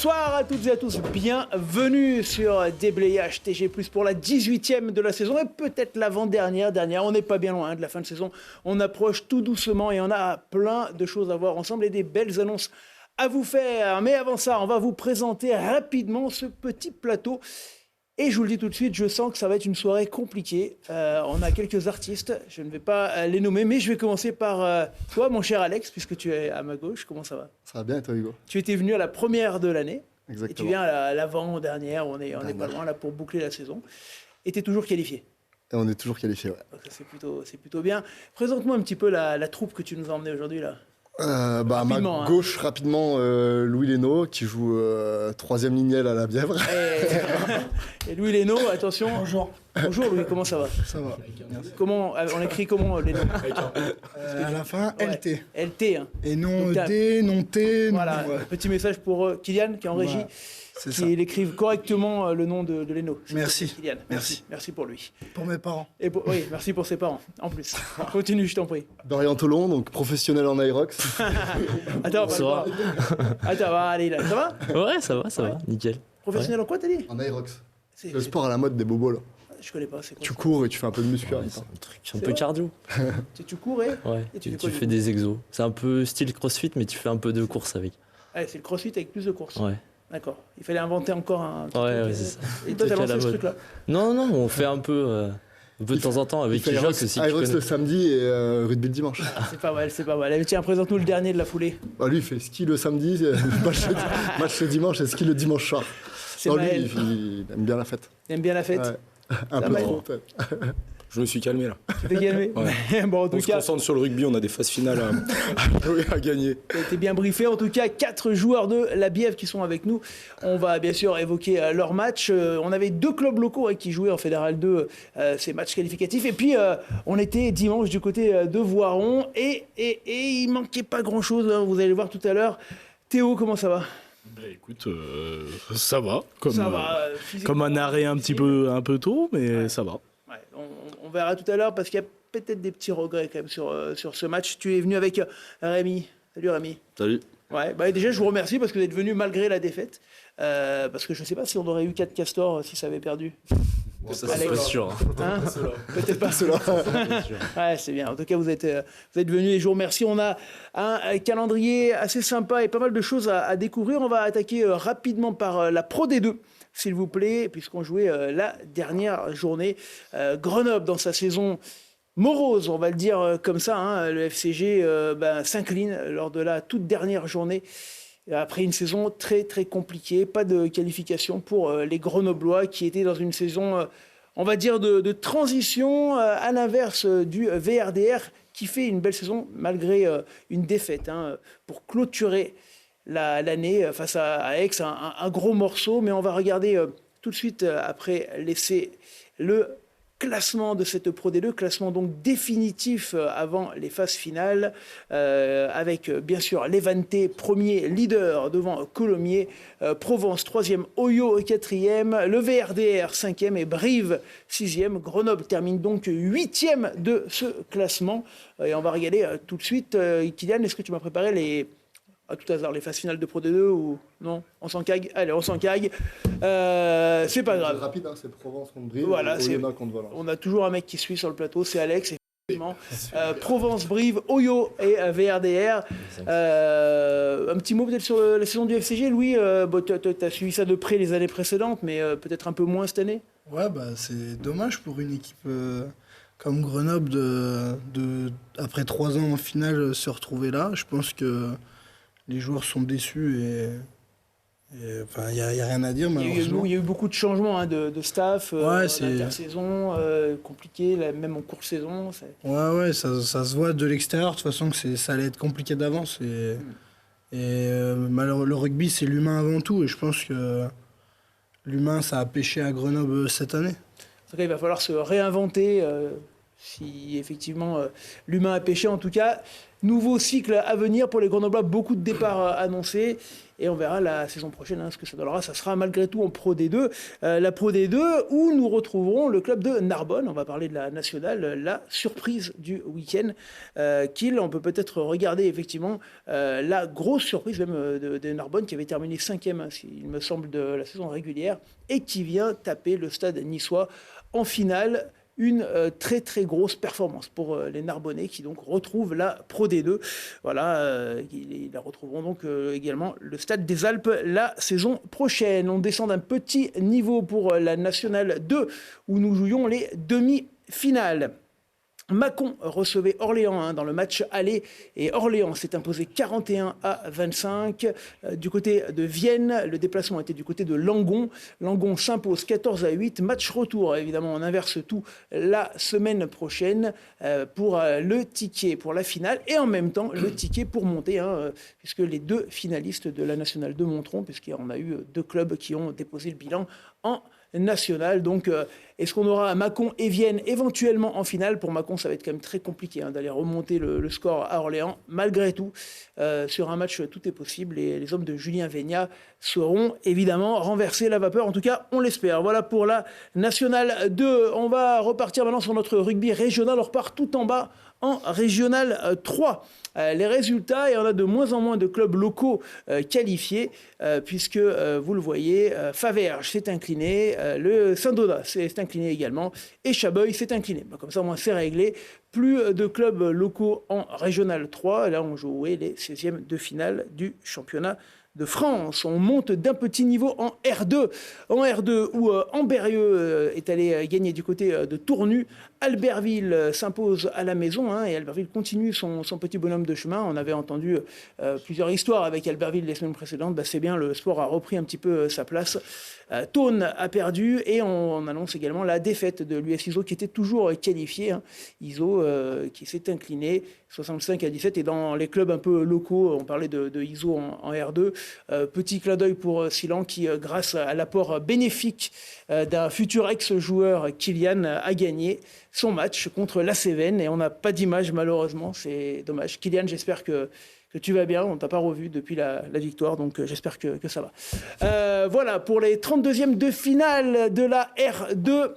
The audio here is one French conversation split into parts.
Bonsoir à toutes et à tous, bienvenue sur Déblayage TG+, pour la 18e de la saison et peut-être l'avant-dernière. On n'est pas bien loin de la fin de saison, on approche tout doucement et on a plein de choses à voir ensemble et des belles annonces à vous faire. Mais avant ça, on va vous présenter rapidement ce petit plateau. Et je vous le dis tout de suite, je sens que ça va être une soirée compliquée. On a quelques artistes, je ne vais pas les nommer, mais je vais commencer par toi, mon cher Alex, puisque tu es à ma gauche. Comment ça va ? Ça va bien et toi, Hugo ? Tu étais venu à la première de l'année. Exactement. Et tu viens à l'avant-dernière, on est pas loin là pour boucler la saison. Et tu es toujours qualifié. Et on est toujours qualifié, ouais. Donc ça, c'est plutôt bien. Présente-moi un petit peu la troupe que tu nous as emmenée aujourd'hui là. À ma gauche, rapidement, Louis Lénaud, qui joue troisième lignel à la Bièvre. Et Louis Lénaud, attention. Bonjour. Bonjour Louis, comment ça va ? Ça va. Comment, on écrit comment Lénaud ? À la fin, LT. LT. Hein. Et non D, non T. Voilà, non, ouais. petit message pour Kylian qui est en régie. Voilà, c'est ça. Qu'il écrive correctement le nom de Lénaud. Merci. Kylian, merci pour lui. Pour mes parents. Et oui, merci pour ses parents, en plus. Continue, je t'en prie. Dorian Tolon, donc professionnel en Aerox. Attends, allez là, ça va ? Ouais, ça va, nickel. Professionnel en quoi, t'as dit ? En Aerox. C'est le sport à la mode des bobos, là. Je connais pas, c'est quoi Tu ça ? cours et tu fais un peu de muscu. Ouais, c'est un truc un peu cardio. Tu cours et Tu fais quoi, fais des exos. C'est un peu style crossfit, mais tu fais un peu de course avec. Ah, c'est le crossfit avec plus de courses. Ouais. D'accord. Il fallait inventer encore un truc. Ouais, c'est ça. Et toi, t'as Truc à lancé la ce mode. truc-là ? Non, on fait un peu de temps en temps avec Il fait Ijox aussi. Aerox le samedi et rugby le dimanche. C'est pas mal. Allez, tiens, présente-nous le dernier de la foulée. Bah, lui, il fait ski le samedi, match le dimanche et ski le dimanche soir. C'est Non, Maël. lui, il aime bien la fête. Il aime bien la fête. Ouais. Un peu Maël. trop, peut-être. Je me suis calmé là. Tu t'es calmé. Ouais. Bon, en On tout se cas, concentre sur le rugby, on a des phases finales à gagner. tu as été bien briefé. En tout cas, 4 joueurs de la Bièvre qui sont avec nous. On va bien sûr évoquer leur match. On avait 2 clubs locaux qui jouaient en Fédéral 2 ces matchs qualificatifs. Et puis, on était dimanche du côté de Voiron. Et il manquait pas grand-chose. Hein, vous allez le voir tout à l'heure. Théo, comment ça va ? Bah écoute, ça va. Ça va, Comme un arrêt un peu tôt, mais ça va. Ouais, on verra tout à l'heure parce qu'il y a peut-être des petits regrets quand même sur ce match. Tu es venu avec Rémi. Salut Rémi. Salut. Ouais, bah déjà je vous remercie parce que vous êtes venu malgré la défaite. Parce que je ne sais pas si on aurait eu 4 castors si ça avait perdu. Ça, c'est pas sûr. Hein, peut-être pas cela. Ouais, c'est bien. En tout cas, vous êtes venus et je vous remercie. On a un calendrier assez sympa et pas mal de choses à découvrir. On va attaquer rapidement par la Pro D2, s'il vous plaît, puisqu'on jouait la dernière journée. Grenoble, dans sa saison morose, on va le dire comme ça, hein, le FCG s'incline lors de la toute dernière journée. Après une saison très très compliquée, pas de qualification pour les Grenoblois qui étaient dans une saison, on va dire, de transition à l'inverse du VRDR qui fait une belle saison malgré une défaite pour clôturer l'année face à Aix, un gros morceau. Mais on va regarder tout de suite après l'essai le classement de cette Pro D2, classement donc définitif avant les phases finales, avec bien sûr Levante, premier leader devant Colomiers, Provence, troisième, Oyo, quatrième, le VRDR, cinquième et Brive, sixième. Grenoble termine donc huitième de ce classement. Et on va regarder tout de suite. Kylian, est-ce que tu m'as préparé à tout hasard, les phases finales de Pro D2 ou non ? On s'encague ? Allez, on s'encague. C'est pas grave. C'est rapide, hein, c'est Provence contre Brive, voilà, Oyonnax contre Valence. On a toujours un mec qui suit sur le plateau, c'est Alex, effectivement. Provence, Brive, Oyo et VRDR. Un petit mot peut-être sur la saison du FCG, Louis. Tu as suivi ça de près les années précédentes, mais peut-être un peu moins cette année. Ouais, c'est dommage pour une équipe comme Grenoble après 3 ans en finale, se retrouver là. Je pense que les joueurs sont déçus et il n'y a rien à dire, malheureusement. Il y a eu beaucoup de changements de staff, c'est d'intersaison, compliqué, même en courte saison. Ouais, ça se voit de l'extérieur, de toute façon, que ça allait être compliqué d'avance. Malheureusement, le rugby, c'est l'humain avant tout, et je pense que l'humain, ça a pêché à Grenoble cette année. En tout cas, il va falloir se réinventer si effectivement l'humain a péché. En tout cas, nouveau cycle à venir pour les Grenoblois, beaucoup de départs annoncés. Et on verra la saison prochaine ce que ça donnera. Ça sera malgré tout en Pro D2. La Pro D2 où nous retrouverons le club de Narbonne. On va parler de la nationale, la surprise du week-end. On peut peut-être regarder effectivement la grosse surprise même de Narbonne qui avait terminé 5e, il me semble, de la saison régulière et qui vient taper le stade niçois en finale. Une très très grosse performance pour les Narbonnais qui donc retrouvent la Pro D2. Voilà, ils retrouveront donc également le Stade des Alpes la saison prochaine. On descend d'un petit niveau pour la Nationale 2 où nous jouions les demi-finales. Mâcon recevait Orléans dans le match aller et Orléans s'est imposé 41-25. Du côté de Vienne, le déplacement était du côté de Langon. Langon s'impose 14-8. Match retour, évidemment, on inverse tout la semaine prochaine pour le ticket pour la finale et en même temps le ticket pour monter, puisque les deux finalistes de la Nationale 2 monteront, puisqu'on a eu deux clubs qui ont déposé le bilan en national. Donc, est-ce qu'on aura Mâcon et Vienne éventuellement en finale? Pour Mâcon, ça va être quand même très compliqué d'aller remonter le score à Orléans. Malgré tout, sur un match, tout est possible et les hommes de Julien Végnat seront évidemment renverser la vapeur. En tout cas, on l'espère. Voilà pour la Nationale 2. On va repartir maintenant sur notre rugby régional. On repart tout en bas en Régional 3. Les résultats, et on a de moins en moins de clubs locaux qualifiés, puisque, vous le voyez, Faverges s'est incliné, le Saint-Donat s'est incliné également, et Chabeuil s'est incliné. Comme ça, au moins, c'est réglé. Plus de clubs locaux en Régional 3. Là, on jouait les 16e de finale du championnat de France. On monte d'un petit niveau en R2. En R2 où Ambérieux est allé gagner du côté de Tournu. Albertville s'impose à la maison et Albertville continue son petit bonhomme de chemin. On avait entendu plusieurs histoires avec Albertville les semaines précédentes. C'est bien, le sport a repris un petit peu sa place. Thônes a perdu et on annonce également la défaite de l'US ISO qui était toujours qualifié. ISO qui s'est incliné 65-17 et dans les clubs un peu locaux, on parlait de ISO en R2. Petit clin d'œil pour Silan qui, grâce à l'apport bénéfique d'un futur ex-joueur, Kylian, a gagné son match contre la Cévennes et on n'a pas d'image malheureusement, c'est dommage. Kylian, j'espère que tu vas bien, on ne t'a pas revu depuis la victoire, donc j'espère que ça va. Voilà, pour les 32e de finale de la R2,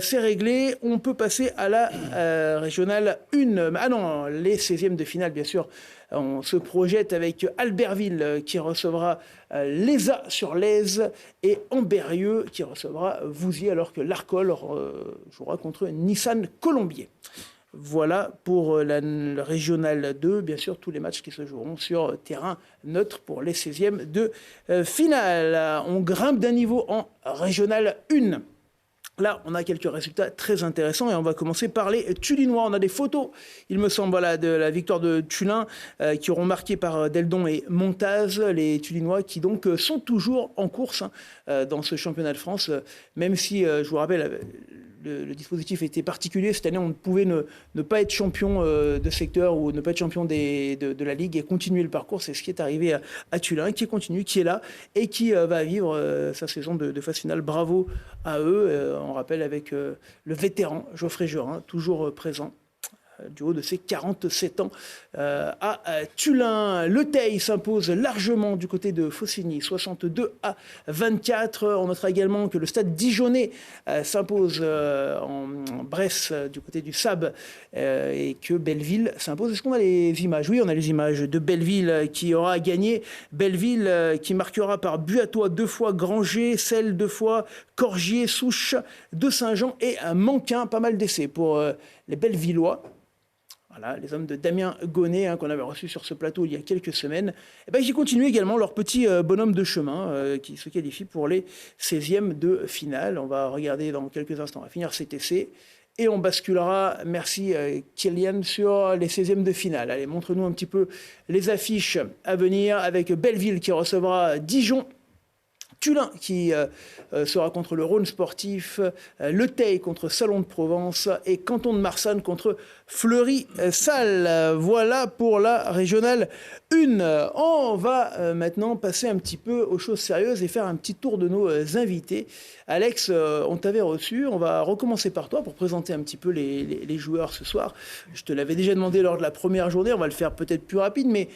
c'est réglé. On peut passer à la régionale 1. Ah non, les 16e de finale, bien sûr. On se projette avec Albertville qui recevra l'ESA sur l'Aise et Ambérieux qui recevra Vouziers, alors que l'Arcole jouera contre Nissan Colombier. Voilà pour la régionale 2, bien sûr, tous les matchs qui se joueront sur terrain neutre pour les 16e de finale. On grimpe d'un niveau en régionale 1. Là, on a quelques résultats très intéressants et on va commencer par les Tulinois. On a des photos, il me semble, de la victoire de Tulin qui auront marqué par Deldon et Montaz. Les Tulinois qui donc sont toujours en course dans ce championnat de France, même si, je vous rappelle, le dispositif était particulier. Cette année, on pouvait ne pas être champion de secteur ou ne pas être champion de la Ligue et continuer le parcours. C'est ce qui est arrivé à Tulin, qui continue, qui est là et qui va vivre sa saison de phase finale. Bravo à eux. On rappelle avec le vétéran Geoffrey Jurin, toujours présent du haut de ses 47 ans à Tulin. Le Teil s'impose largement du côté de Faucigny, 62-24. On notera également que le Stade Dijonnais s'impose en Bresse du côté du SAB et que Belleville s'impose. Est-ce qu'on a les images? Oui, on a les images de Belleville qui aura gagné. Belleville qui marquera par Buatois 2 fois, Granger, Selle 2 fois, Corgier, Souche de Saint-Jean et Manquin. Pas mal d'essais pour les Bellevillois. Voilà, les hommes de Damien Gonnet qu'on avait reçus sur ce plateau il y a quelques semaines, qui continuent également leur petit bonhomme de chemin qui se qualifie pour les 16e de finale. On va regarder dans quelques instants, on va finir cet essai et on basculera, merci Kylian, sur les 16e de finale. Allez, montre-nous un petit peu les affiches à venir avec Belleville qui recevra Dijon, Tullin qui sera contre le Rhône Sportif, Le Teil contre Salon de Provence et Canton de Marsanne contre Fleury-Salles. Voilà pour la régionale 1. On va maintenant passer un petit peu aux choses sérieuses et faire un petit tour de nos invités. Alex, on t'avait reçu, on va recommencer par toi pour présenter un petit peu les joueurs ce soir. Je te l'avais déjà demandé lors de la première journée, on va le faire peut-être plus rapide, mais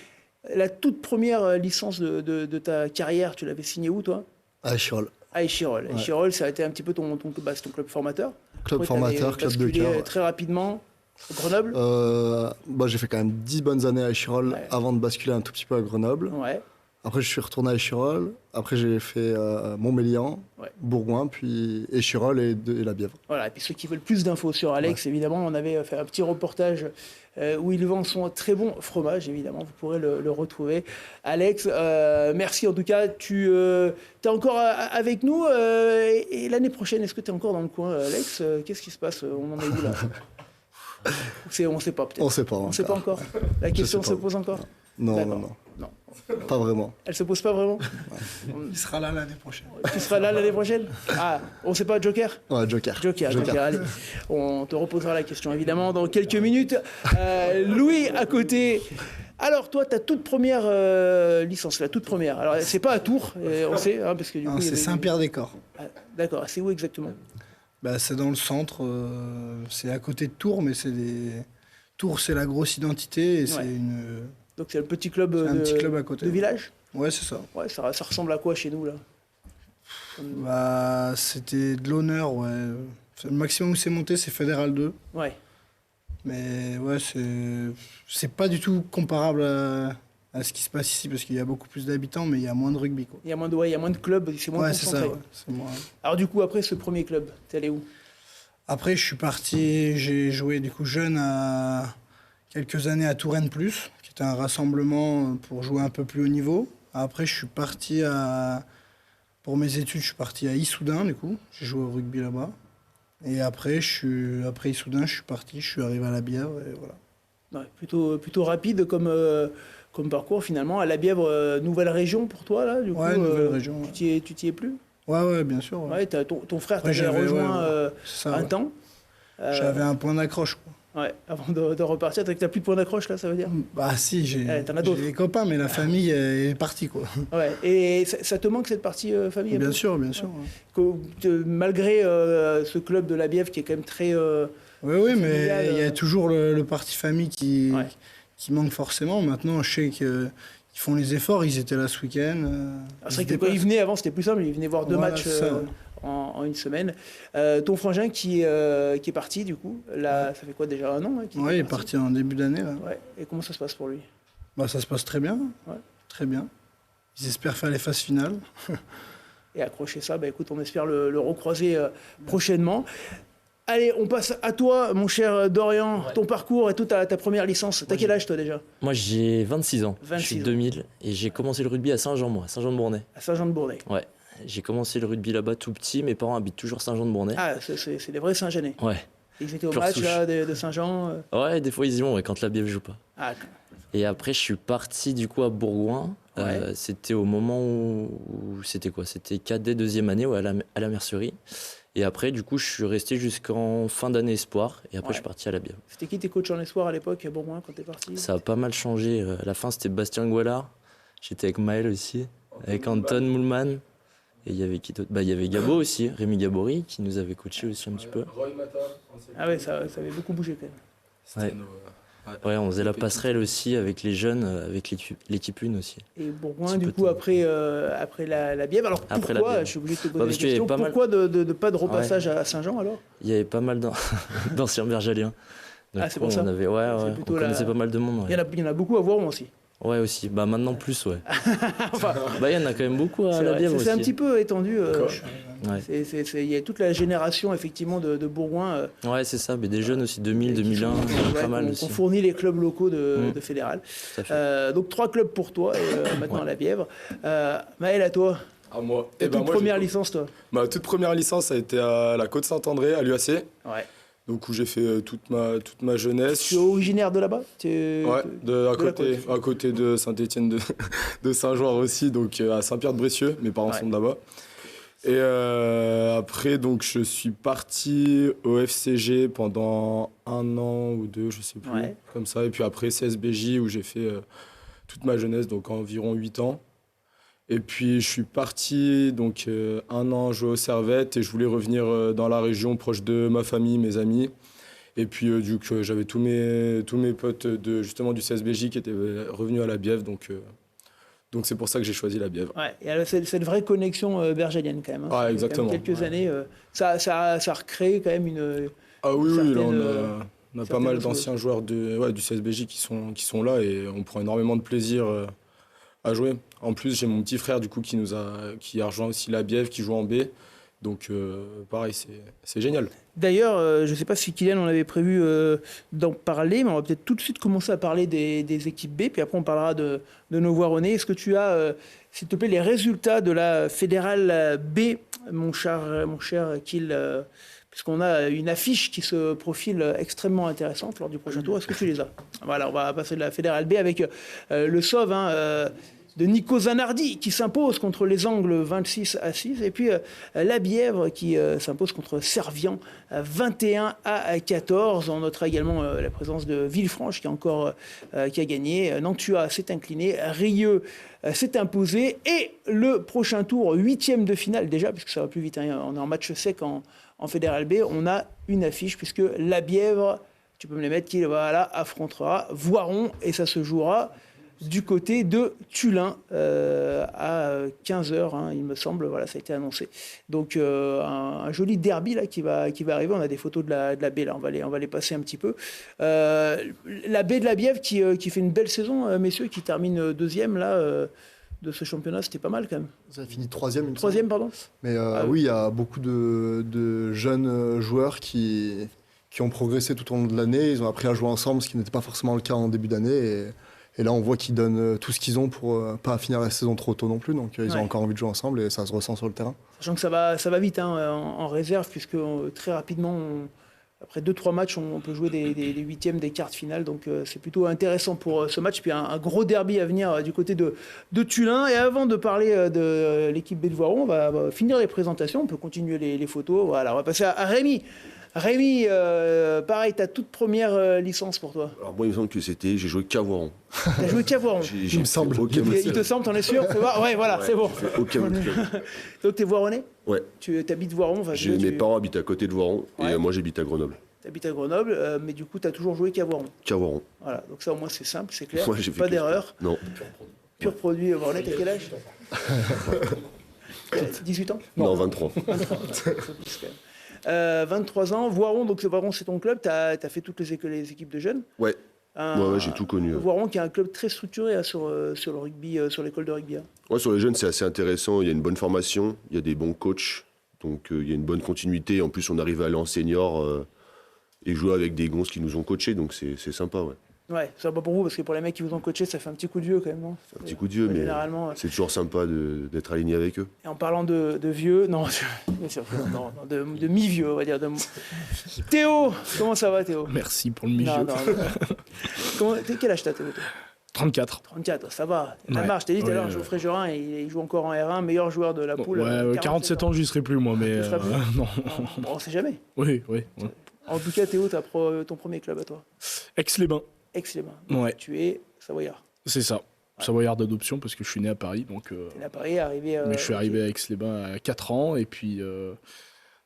la toute première licence de ta carrière, tu l'avais signée où toi ? À Échirol. À Échirol. Ouais. Échirol, ça a été un petit peu ton club formateur. Club Après, formateur, t'avais club de basculé cœur. très rapidement. Grenoble. J'ai fait quand même 10 bonnes années à Échirol avant de basculer un tout petit peu à Grenoble. Ouais. Après, je suis retourné à Échirol. Après, j'ai fait Montmélian, Bourgoin, puis Échirol et la Bièvre. Voilà. Et puis ceux qui veulent plus d'infos sur Alex, évidemment, on avait fait un petit reportage où il vend son très bon fromage, évidemment. Vous pourrez le retrouver. Alex, merci en tout cas. Tu es encore avec nous. Et l'année prochaine, est-ce que tu es encore dans le coin, Alex ? Qu'est-ce qui se passe ? On en est où là ? On ne sait pas peut-être. On ne sait pas. On ne sait pas encore. La question se pose encore ? Non. Pas vraiment. Elle se pose pas vraiment. Il sera là l'année prochaine. Tu seras là l'année prochaine ? Ah, on sait pas, Joker ? Ouais, Joker. Allez. On te reposera la question évidemment dans quelques minutes. Louis à côté. Alors toi, ta toute première licence, la toute première. Alors c'est pas à Tours, on sait, hein, parce que du coup. C'est Saint-Pierre-des-Corps. Ah, d'accord. C'est où exactement ? C'est dans le centre. C'est à côté de Tours, mais Tours, c'est la grosse identité et c'est une. Donc c'est un petit club, un petit club à côté. De village ? Ouais, c'est ça. Ouais, ça ressemble à quoi chez nous là ? C'était de l'honneur, ouais. Le maximum où c'est monté, c'est Fédéral 2. Ouais. Mais ouais, c'est pas du tout comparable à ce qui se passe ici, parce qu'il y a beaucoup plus d'habitants, mais il y a moins de rugby, quoi. Il y a moins de clubs, c'est moins concentré. C'est moins. Alors du coup, après ce premier club, t'es allé où ? Après, je suis parti, j'ai joué du coup jeune à quelques années à Touraine Plus, qui était un rassemblement pour jouer un peu plus haut niveau. Après, je suis parti pour mes études, je suis parti à Issoudun, du coup. J'ai joué au rugby là-bas. Et après Issoudun, je suis arrivé à la Bièvre, et voilà. Ouais, plutôt rapide comme parcours finalement. À la Bièvre, nouvelle région pour toi là, du coup. Nouvelle région. Tu t'y es plus ? Ouais, bien sûr. Ouais, ton frère t'avait rejoint un temps. J'avais un point d'accroche, quoi. Ouais, avant de repartir. T'as plus de point d'accroche là, ça veut dire ? Si, j'ai d'autres. des copains, mais la famille est partie, quoi. Ouais, et ça te manque cette partie famille ? Bien sûr. Malgré ce club de la Bièvre qui est quand même très... Oui, mais il y a toujours le parti famille qui manque forcément. Maintenant, je sais qu'ils font les efforts, ils étaient là ce week-end. C'est vrai que quand ils venaient avant, c'était plus simple, ils venaient voir 2 matchs en une semaine. Ton frangin qui est parti, du coup, là, ça fait quoi déjà, 1 an il est parti en début d'année. Là. Ouais. Et comment ça se passe pour lui ? Ça se passe très bien. Ouais. Très bien. Ils espèrent faire les phases finales. Et accrocher ça, écoute, on espère le recroiser prochainement. Allez, on passe à toi, mon cher Dorian. Ouais. Ton parcours et toute ta première licence. T'as quel âge, toi, déjà ? Moi, j'ai 26 ans. Je suis 2000 et j'ai commencé le rugby à Saint-Jean, moi, Saint-Jean-de-Bournay. À Saint-Jean-de-Bournay. Ouais. J'ai commencé le rugby là-bas tout petit. Mes parents habitent toujours Saint-Jean-de-Bournay. Ah, c'est des vrais Saint-Jeanais. Ouais. Ils étaient au match là, de Saint-Jean Ouais, des fois ils y vont quand la Bièvre joue pas. Ah. Et après, je suis parti du coup à Bourgoin. Ouais. C'était au moment où c'était quoi ? C'était cadet 2e année à la mercerie. Et après, du coup, je suis resté jusqu'en fin d'année espoir. Et après, je suis parti à la Bièvre. C'était qui tes coachs en espoir à l'époque, à Bourgoin, quand t'es parti ? Ça a pas mal changé. À la fin, c'était Bastien Goualard. J'étais avec Maël aussi, avec Anton Moulman. Et il y avait qui d'autre ? Il y avait Gabo aussi, Rémi Gabory, qui nous avait coaché aussi un petit peu. Ah ouais, ça avait beaucoup bougé quand même. Ouais, on faisait la passerelle aussi avec les jeunes, avec l'équipe 1 aussi. Et Bourgoin, du coup, après la Bièvre. Alors pourquoi, je suis obligé de te poser la question, pourquoi pas de repassage à Saint-Jean alors ? Il y avait pas mal d'anciens bergaliens. C'est pour ça. On connaissait pas mal de monde. Ouais. Il y en a beaucoup à Voiron aussi. Ouais, aussi. Maintenant plus, ouais. Il y en a quand même beaucoup à la Bièvre aussi. C'est un petit peu étendu. Ouais. Il y a toute la génération, effectivement, de Bourgoin. Ouais, c'est ça. Mais des jeunes aussi, 2000, 2001, pas mal aussi. On fournit les clubs locaux de Fédéral. Donc 3 clubs pour toi, et maintenant à la Bièvre. Maël, à toi. À moi. Ta toute première licence, toi ? Ma toute première licence a été à la Côte Saint-André, à l'UAC. Ouais. Donc où j'ai fait toute ma jeunesse. Tu es originaire de là-bas? À côté de Saint-Étienne de Saint-Jean aussi, donc à Saint-Pierre-de-Brécieux. Mes parents sont de là-bas. Et après, donc, je suis parti au FCG pendant 1 an ou 2, je sais plus, comme ça. Et puis après, CSBJ, où j'ai fait toute ma jeunesse, donc environ 8 ans. Et puis, je suis parti, donc 1 an jouer aux Servettes, et je voulais revenir dans la région, proche de ma famille, mes amis. Et puis, du coup, j'avais tous mes potes justement du CSBJ qui étaient revenus à la Bièvre, donc c'est pour ça que j'ai choisi la Bièvre. Ouais, et alors, cette vraie connexion bergelienne quand même. Ah, exactement. Quand même quelques années, ça a recréé quand même une. Ah oui, certaine, là, on a pas mal d'anciens joueurs du CSBJ qui sont là et on prend énormément de plaisir à jouer. En plus, j'ai mon petit frère du coup qui a rejoint aussi la Bièvre, qui joue en B. Donc pareil, c'est génial. D'ailleurs, je ne sais pas si Kylian on avait prévu d'en parler, mais on va peut-être tout de suite commencer à parler des équipes B, puis après on parlera de nos Voironnais. Est-ce que tu as, s'il te plaît, les résultats de la Fédérale B, mon cher Kyl, puisqu'on a une affiche qui se profile extrêmement intéressante lors du prochain tour. Est-ce que tu les as? Voilà, on va passer de la Fédérale B avec le SOV de Nico Zanardi qui s'impose contre les Angles 26-6 et puis la Bièvre qui s'impose contre Servian 21-14. On notera également la présence de Villefranche qui a gagné. Nantua s'est incliné, Rieux s'est imposé et le prochain tour, 8e de finale déjà, puisque ça va plus vite, hein, on est en match sec en Fédéral B, on a une affiche puisque la Bièvre, tu peux me les mettre, qui affrontera Voiron et ça se jouera du côté de Tullin à 15h, hein, il me semble. Voilà, ça a été annoncé. Donc un joli derby là, qui va arriver. On a des photos de la baie, là, on va les passer un petit peu. La baie de la Bièvre qui fait une belle saison, messieurs, qui termine 2e là, de ce championnat. C'était pas mal quand même. Ça a fini 3e. 3e, pardon. Mais oui, il y a beaucoup de jeunes joueurs qui ont progressé tout au long de l'année. Ils ont appris à jouer ensemble, ce qui n'était pas forcément le cas en début d'année. Et là, on voit qu'ils donnent tout ce qu'ils ont pour pas finir la saison trop tôt non plus. Donc, ils ont encore envie de jouer ensemble et ça se ressent sur le terrain. Sachant que ça va vite hein, en réserve, puisque très rapidement, après 2-3 matchs, on peut jouer des 8e, des quarts de finale. Donc, c'est plutôt intéressant pour ce match. Puis, un gros derby à venir du côté de Tullin. Et avant de parler de l'équipe B de Voiron, on va finir les présentations. On peut continuer les photos. Voilà, on va passer à Rémi. Rémi, pareil, ta toute première licence pour toi? Alors moi, il me semble que j'ai joué qu'à Voiron. T'as joué qu'à Voiron? Il me semble. Il te semble, t'en es sûr? Ouais, voilà, c'est bon. Aucun autre club. Donc t'es Voironnais? Ouais. Tu habites Voiron? Mes parents habitent à côté de Voiron et moi j'habite à Grenoble. T'habites à Grenoble, mais du coup t'as toujours joué qu'à Voiron? Qu'à Voiron. Voilà, donc ça au moins c'est simple, c'est clair, Moi, pas d'erreur. Non. Pur produit Voironnais, t'as quel âge? 18 ans? Non, 23. 23 ans, Voiron, donc Voiron c'est ton club, tu as fait toutes les équipes de jeunes. Ouais. J'ai tout connu. Voiron qui est un club très structuré hein, sur le rugby, sur l'école de rugby. Hein. Ouais, sur les jeunes c'est assez intéressant, il y a une bonne formation, il y a des bons coachs, donc il y a une bonne continuité. En plus on arrive à aller en senior et jouer avec des gonzes qui nous ont coachés, donc c'est sympa. Ouais. Ouais, c'est pas pour vous, parce que pour les mecs qui vous ont coaché, ça fait un petit coup de vieux quand même, non? Un petit coup de vieux, mais c'est toujours sympa d'être aligné avec eux. Et en parlant de vieux, non, bien sûr, non, de mi-vieux, on va dire. Théo, comment ça va, Théo? Merci pour le mi-vieux. Quel âge t'as, Théo? 34. 34, ça va. Ça marche, je t'ai dit tout à l'heure, Geoffrey Jurin, il joue encore en R1, meilleur joueur de la poule. Ouais, 47 ans, j'y serai plus, moi, mais non. On sait jamais. Oui. En tout cas, Théo, t'as ton premier club à toi. Aix-les-Bains. Aix-les-Bains. Ouais. Tu es Savoyard. C'est ça. Ouais. Savoyard d'adoption parce que je suis né à Paris. Donc, t'es né à Paris, arrivé. Mais je suis arrivé à Aix-les-Bains à 4 ans et puis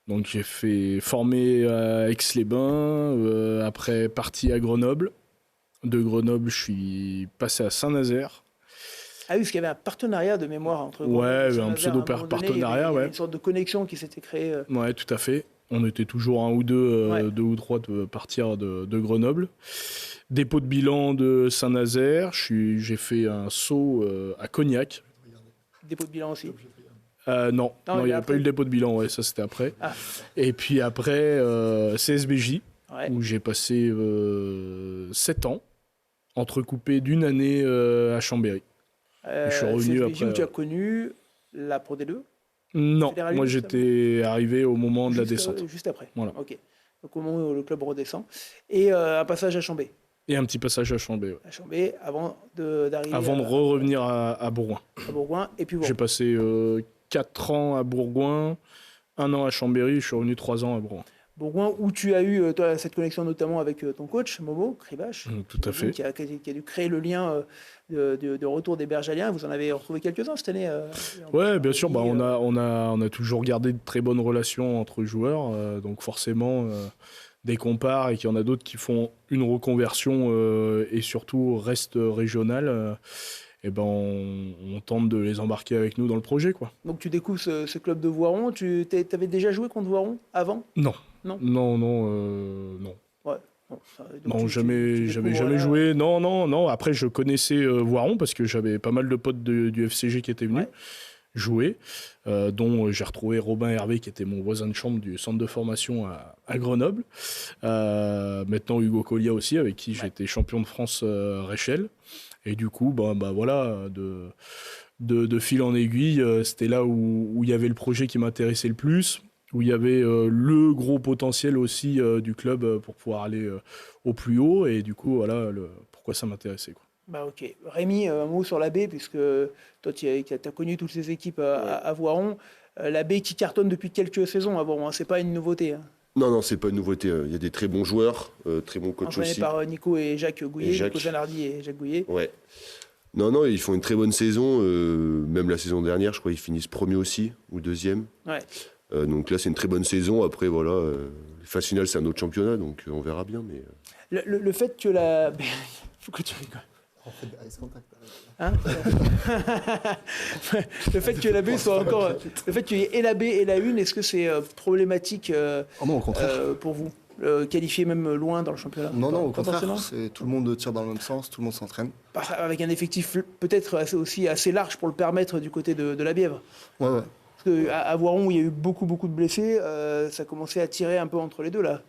donc j'ai fait former à Aix-les-Bains, après parti à Grenoble. De Grenoble, je suis passé à Saint-Nazaire. Ah oui, parce qu'il y avait un partenariat de mémoire entre Grenoble et Saint-Nazaire. Un pseudo-partenariat, ouais. Une sorte de connexion qui s'était créée. Ouais, tout à fait. On était toujours un ou deux ou trois de partir de Grenoble. Dépôt de bilan de Saint-Nazaire. J'ai fait un saut à Cognac. Dépôt de bilan aussi? Non, il n'y a pas eu le dépôt de bilan. Ouais, ça, c'était après. Ah. Et puis après, CSBJ, où j'ai passé 7 ans, entrecoupé d'une année à Chambéry. Je suis revenu CSBJ après. Où tu as connu la Pro D2? Non, moi j'étais arrivé au moment de la descente. Juste après. Voilà. Ok. donc au moment où le club redescend, et un passage à Chambé. Et un petit passage à Chambé. Ouais. À Chambé, avant d'arriver. Avant de revenir à Bourgoin. À Bourgoin, et puis J'ai passé 4 ans à Bourgoin, 1 an à Chambéry, je suis revenu 3 ans à Bourgoin. Bourgoin, où tu as eu toi, cette connexion notamment avec ton coach, Momo Kribache. Tout à fait. Qui a dû créer le lien de retour des Bergaliens. Vous en avez retrouvé quelques-uns cette année Oui, bien sûr. On a toujours gardé de très bonnes relations entre joueurs. Donc forcément, dès qu'on part et qu'il y en a d'autres qui font une reconversion et surtout restent régionales, on tente de les embarquer avec nous dans le projet, quoi. Donc tu découvres ce club de Voiron. Tu avais déjà joué contre Voiron avant ? Non. Ouais. Non, j'avais jamais joué. Non. Après, je connaissais Voiron parce que j'avais pas mal de potes du FCG qui étaient venus jouer, dont j'ai retrouvé Robin Hervé qui était mon voisin de chambre du centre de formation à Grenoble. Maintenant Hugo Collia aussi, avec qui j'étais champion de France Réchelle. Et du coup, voilà, de fil en aiguille, c'était là où il y avait le projet qui m'intéressait le plus, où il y avait le gros potentiel aussi du club pour pouvoir aller au plus haut. Et du coup, voilà pourquoi ça m'intéressait, quoi. Ok. Rémi, un mot sur la baie, puisque toi, tu as connu toutes ces équipes à Voiron. La baie qui cartonne depuis quelques saisons à Voiron, c'est pas une nouveauté. Non, c'est pas une nouveauté. Il y a des très bons joueurs, très bons coachs entraînés aussi. par Nico et Jacques Gouillet, Nico Zanardi et Jacques Gouillet. Ouais. Non, ils font une très bonne saison. Même la saison dernière, je crois qu'ils finissent premier aussi, ou deuxième. Ouais. Donc là, c'est une très bonne saison. Après, voilà, les phases finales, c'est un autre championnat, donc on verra bien. Mais... Le fait que la... Faut que tu rigoles. On fait des ice contact. Hein le fait que la baie soit encore... Le fait qu'il y ait et la baie et la une, est-ce que c'est problématique non, au contraire. pour vous qualifié même loin dans le championnat? Non, au contraire. Tout le monde tire dans le même sens, tout le monde s'entraîne. Avec un effectif peut-être aussi assez large pour le permettre du côté de la Bièvre. Ouais. Parce qu'à Voiron, où il y a eu beaucoup de blessés, ça commençait à tirer un peu entre les deux là.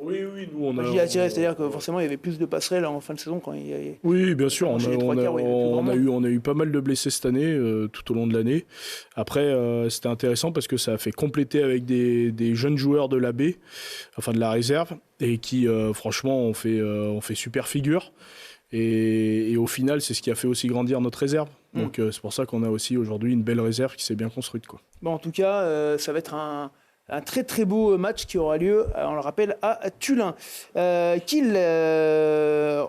Oui, nous on a. J'y ai attiré, c'est-à-dire que forcément il y avait plus de passerelles en fin de saison quand il y avait. Oui, bien sûr, on a eu pas mal de blessés cette année, tout au long de l'année. Après, c'était intéressant parce que ça a fait compléter avec des jeunes joueurs de l'AB, enfin de la réserve, et qui franchement ont fait super figure. Et au final, c'est ce qui a fait aussi grandir notre réserve. Donc c'est pour ça qu'on a aussi aujourd'hui une belle réserve qui s'est bien construite, quoi. Bon, en tout cas, ça va être un très très beau match qui aura lieu, on le rappelle, à Tullin.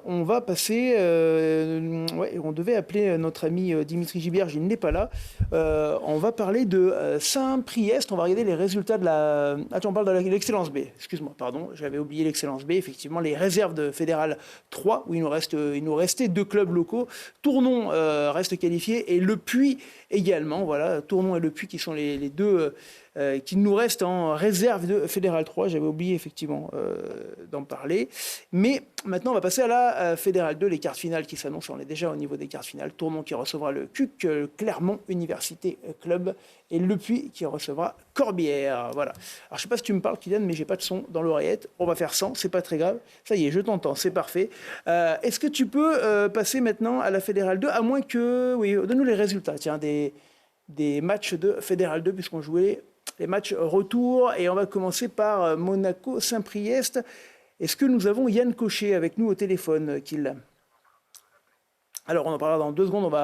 On va passer... on devait appeler notre ami Dimitri Gibierge, il n'est pas là. On va parler de Saint-Priest. On va regarder les résultats de la... Attends, on parle de l'Excellence B. Excuse-moi, pardon, j'avais oublié l'Excellence B. Effectivement, les réserves de Fédéral 3, où il nous restait 2 clubs locaux. Tournon reste qualifié et Le Puy également. Voilà, Tournon et Le Puy qui sont les deux... qui nous reste en réserve de Fédéral 3. J'avais oublié effectivement d'en parler. Mais maintenant, on va passer à la Fédéral 2, les quarts finales qui s'annoncent. On est déjà au niveau des quarts finales. Tournon qui recevra le CUC, Clermont Université Club, et Le Puy qui recevra Corbière. Voilà. Alors, je ne sais pas si tu me parles, Kylian, mais j'ai pas de son dans l'oreillette. On va faire sans, c'est pas très grave. Ça y est, je t'entends, c'est parfait. Est-ce que tu peux passer maintenant à la Fédéral 2, à moins que... Oui, donne-nous les résultats, tiens, des matchs de Fédéral 2, puisqu'on jouait les matchs retour, et on va commencer par Monaco-Saint-Priest. Est-ce que nous avons Yann Cochet avec nous au téléphone, Kill? Alors, on en parlera dans 2 secondes.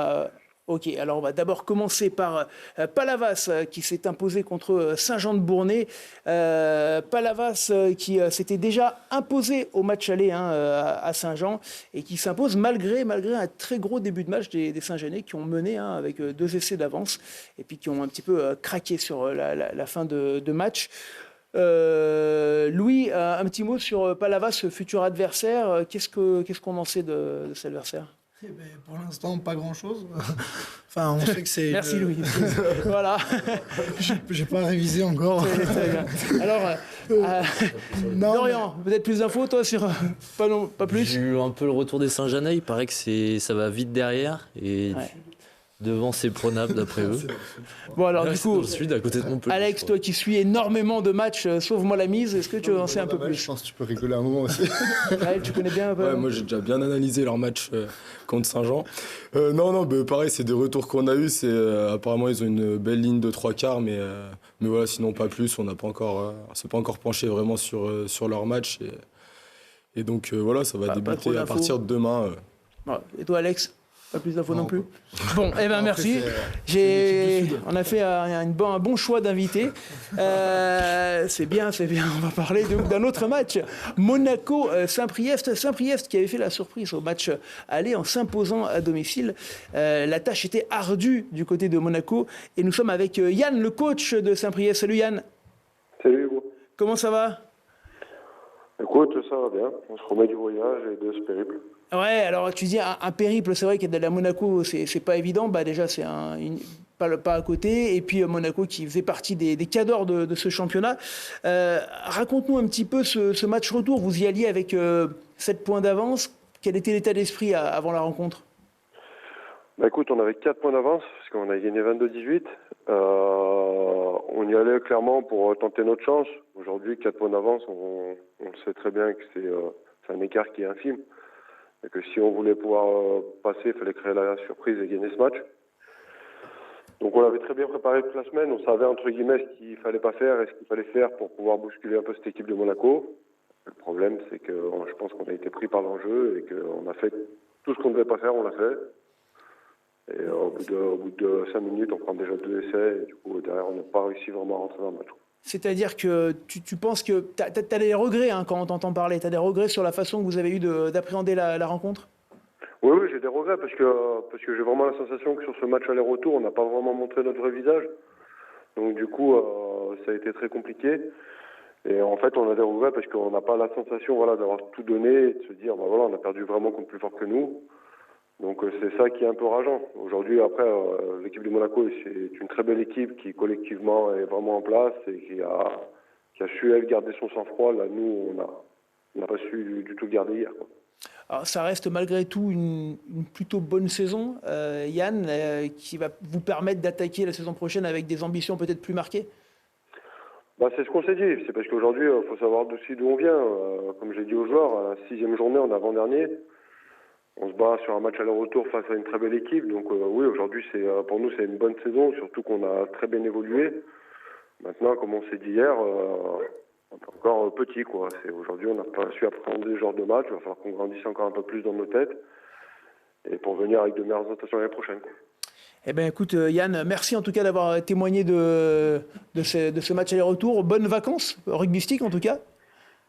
Alors on va d'abord commencer par Palavas qui s'est imposé contre Saint-Jean-de-Bournay. Palavas qui s'était déjà imposé au match aller à Saint-Jean et qui s'impose malgré un très gros début de match des Saint-Jeanais qui ont mené avec 2 essais d'avance et puis qui ont un petit peu craqué sur la fin de match. Louis, un petit mot sur Palavas, futur adversaire. Qu'est-ce qu'on en sait de cet adversaire? Pour l'instant, pas grand-chose. Enfin, on sait que c'est... Merci Louis. Voilà. J'ai pas révisé encore. Très bien. Alors, Dorian, peut-être plus d'infos, toi, sur... Pas plus. J'ai eu un peu le retour des Saint-Jeanais. Il paraît que ça va vite derrière. Et Devant c'est Pronap d'après eux. Bon alors du coup, Sud, à côté de Montpellier. Alex, toi qui suis énormément de matchs, sauve-moi la mise, est-ce que tu en sais un peu plus? Je pense que tu peux rigoler un moment aussi. Ouais, tu connais bien un peu? Ouais, moi j'ai déjà bien analysé leur match contre Saint-Jean. Non, pareil, c'est des retours qu'on a eus. Apparemment ils ont une belle ligne de 3/4, mais voilà, sinon pas plus. On n'a pas encore, s'est pas encore penché vraiment sur leur match. Et donc voilà, ça va débuter à partir de demain. Et toi Alex? Pas plus d'infos non plus. Bon, merci. On a fait un bon choix d'invités. C'est bien. On va parler d'un autre match. Monaco-Saint-Priest. Saint-Priest qui avait fait la surprise au match aller en s'imposant à domicile. La tâche était ardue du côté de Monaco. Et nous sommes avec Yann, le coach de Saint-Priest. Salut Yann. Salut Hugo. Comment ça va? Écoute, ça va bien. On se remet du voyage et de ce périple. Ouais, alors tu dis un périple, c'est vrai qu'aller à Monaco, c'est pas évident. Déjà, c'est pas à côté. Et puis Monaco qui faisait partie des cadors de ce championnat. Raconte-nous un petit peu ce match retour. Vous y alliez avec 7 points d'avance. Quel était l'état d'esprit avant la rencontre? Écoute, on avait 4 points d'avance parce qu'on a gagné 22-18. On y allait clairement pour tenter notre chance. Aujourd'hui, 4 points d'avance, on sait très bien que c'est un écart qui est infime. Et que si on voulait pouvoir passer, il fallait créer la surprise et gagner ce match. Donc on avait très bien préparé toute la semaine. On savait entre guillemets ce qu'il fallait pas faire et ce qu'il fallait faire pour pouvoir bousculer un peu cette équipe de Monaco. Le problème, c'est que je pense qu'on a été pris par l'enjeu et qu'on a fait tout ce qu'on ne devait pas faire, on l'a fait. Et au bout de 5 minutes, on prend déjà 2 essais et du coup derrière on n'a pas réussi vraiment à rentrer dans le match. C'est-à-dire que tu penses que tu as des regrets quand on t'entend parler, tu as des regrets sur la façon que vous avez eu d'appréhender la rencontre? Oui, j'ai des regrets parce que j'ai vraiment la sensation que sur ce match aller-retour, on n'a pas vraiment montré notre vrai visage. Donc du coup, ça a été très compliqué. Et en fait, on a des regrets parce qu'on n'a pas la sensation d'avoir tout donné et de se dire on a perdu vraiment contre plus fort que nous. Donc c'est ça qui est un peu rageant. Aujourd'hui, après, l'équipe de Monaco, c'est une très belle équipe qui collectivement est vraiment en place et qui a su, elle, garder son sang-froid. Là, nous, on n'a pas su du tout le garder hier, quoi. Alors, ça reste malgré tout une plutôt bonne saison, Yann, qui va vous permettre d'attaquer la saison prochaine avec des ambitions peut-être plus marquées? C'est ce qu'on s'est dit. C'est parce qu'aujourd'hui, il faut savoir aussi d'où on vient. Comme j'ai dit aux joueurs, à la 6e journée, en avant-dernier, on se bat sur un match aller-retour face à une très belle équipe. Donc oui, aujourd'hui, pour nous, c'est une bonne saison, surtout qu'on a très bien évolué. Maintenant, comme on s'est dit hier, on est encore petit, quoi. Aujourd'hui, on n'a pas su appréhender ce genre de match. Il va falloir qu'on grandisse encore un peu plus dans nos têtes et pour venir avec de meilleures notations l'année prochaine, quoi. Eh bien, écoute, Yann, merci en tout cas d'avoir témoigné de ce match aller-retour. Bonnes vacances, rugbystique en tout cas.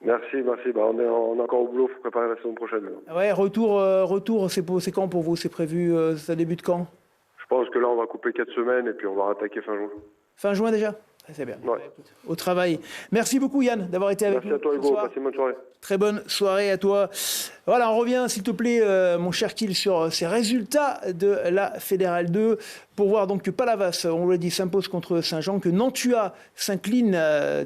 Merci. On est encore au boulot pour préparer la saison prochaine. Ouais, retour, c'est quand pour vous? C'est prévu, ça débute quand? Je pense que là, on va couper 4 semaines et puis on va attaquer fin juin. Fin juin déjà? C'est bien. Ouais. Au travail. Merci beaucoup Yann d'avoir été avec nous. Merci à toi Hugo, passez une bonne soirée. Très bonne soirée à toi. Voilà, on revient s'il te plaît mon cher Kiel sur ces résultats de la Fédérale 2 pour voir donc que Palavas, on l'a dit, s'impose contre Saint-Jean, que Nantua s'incline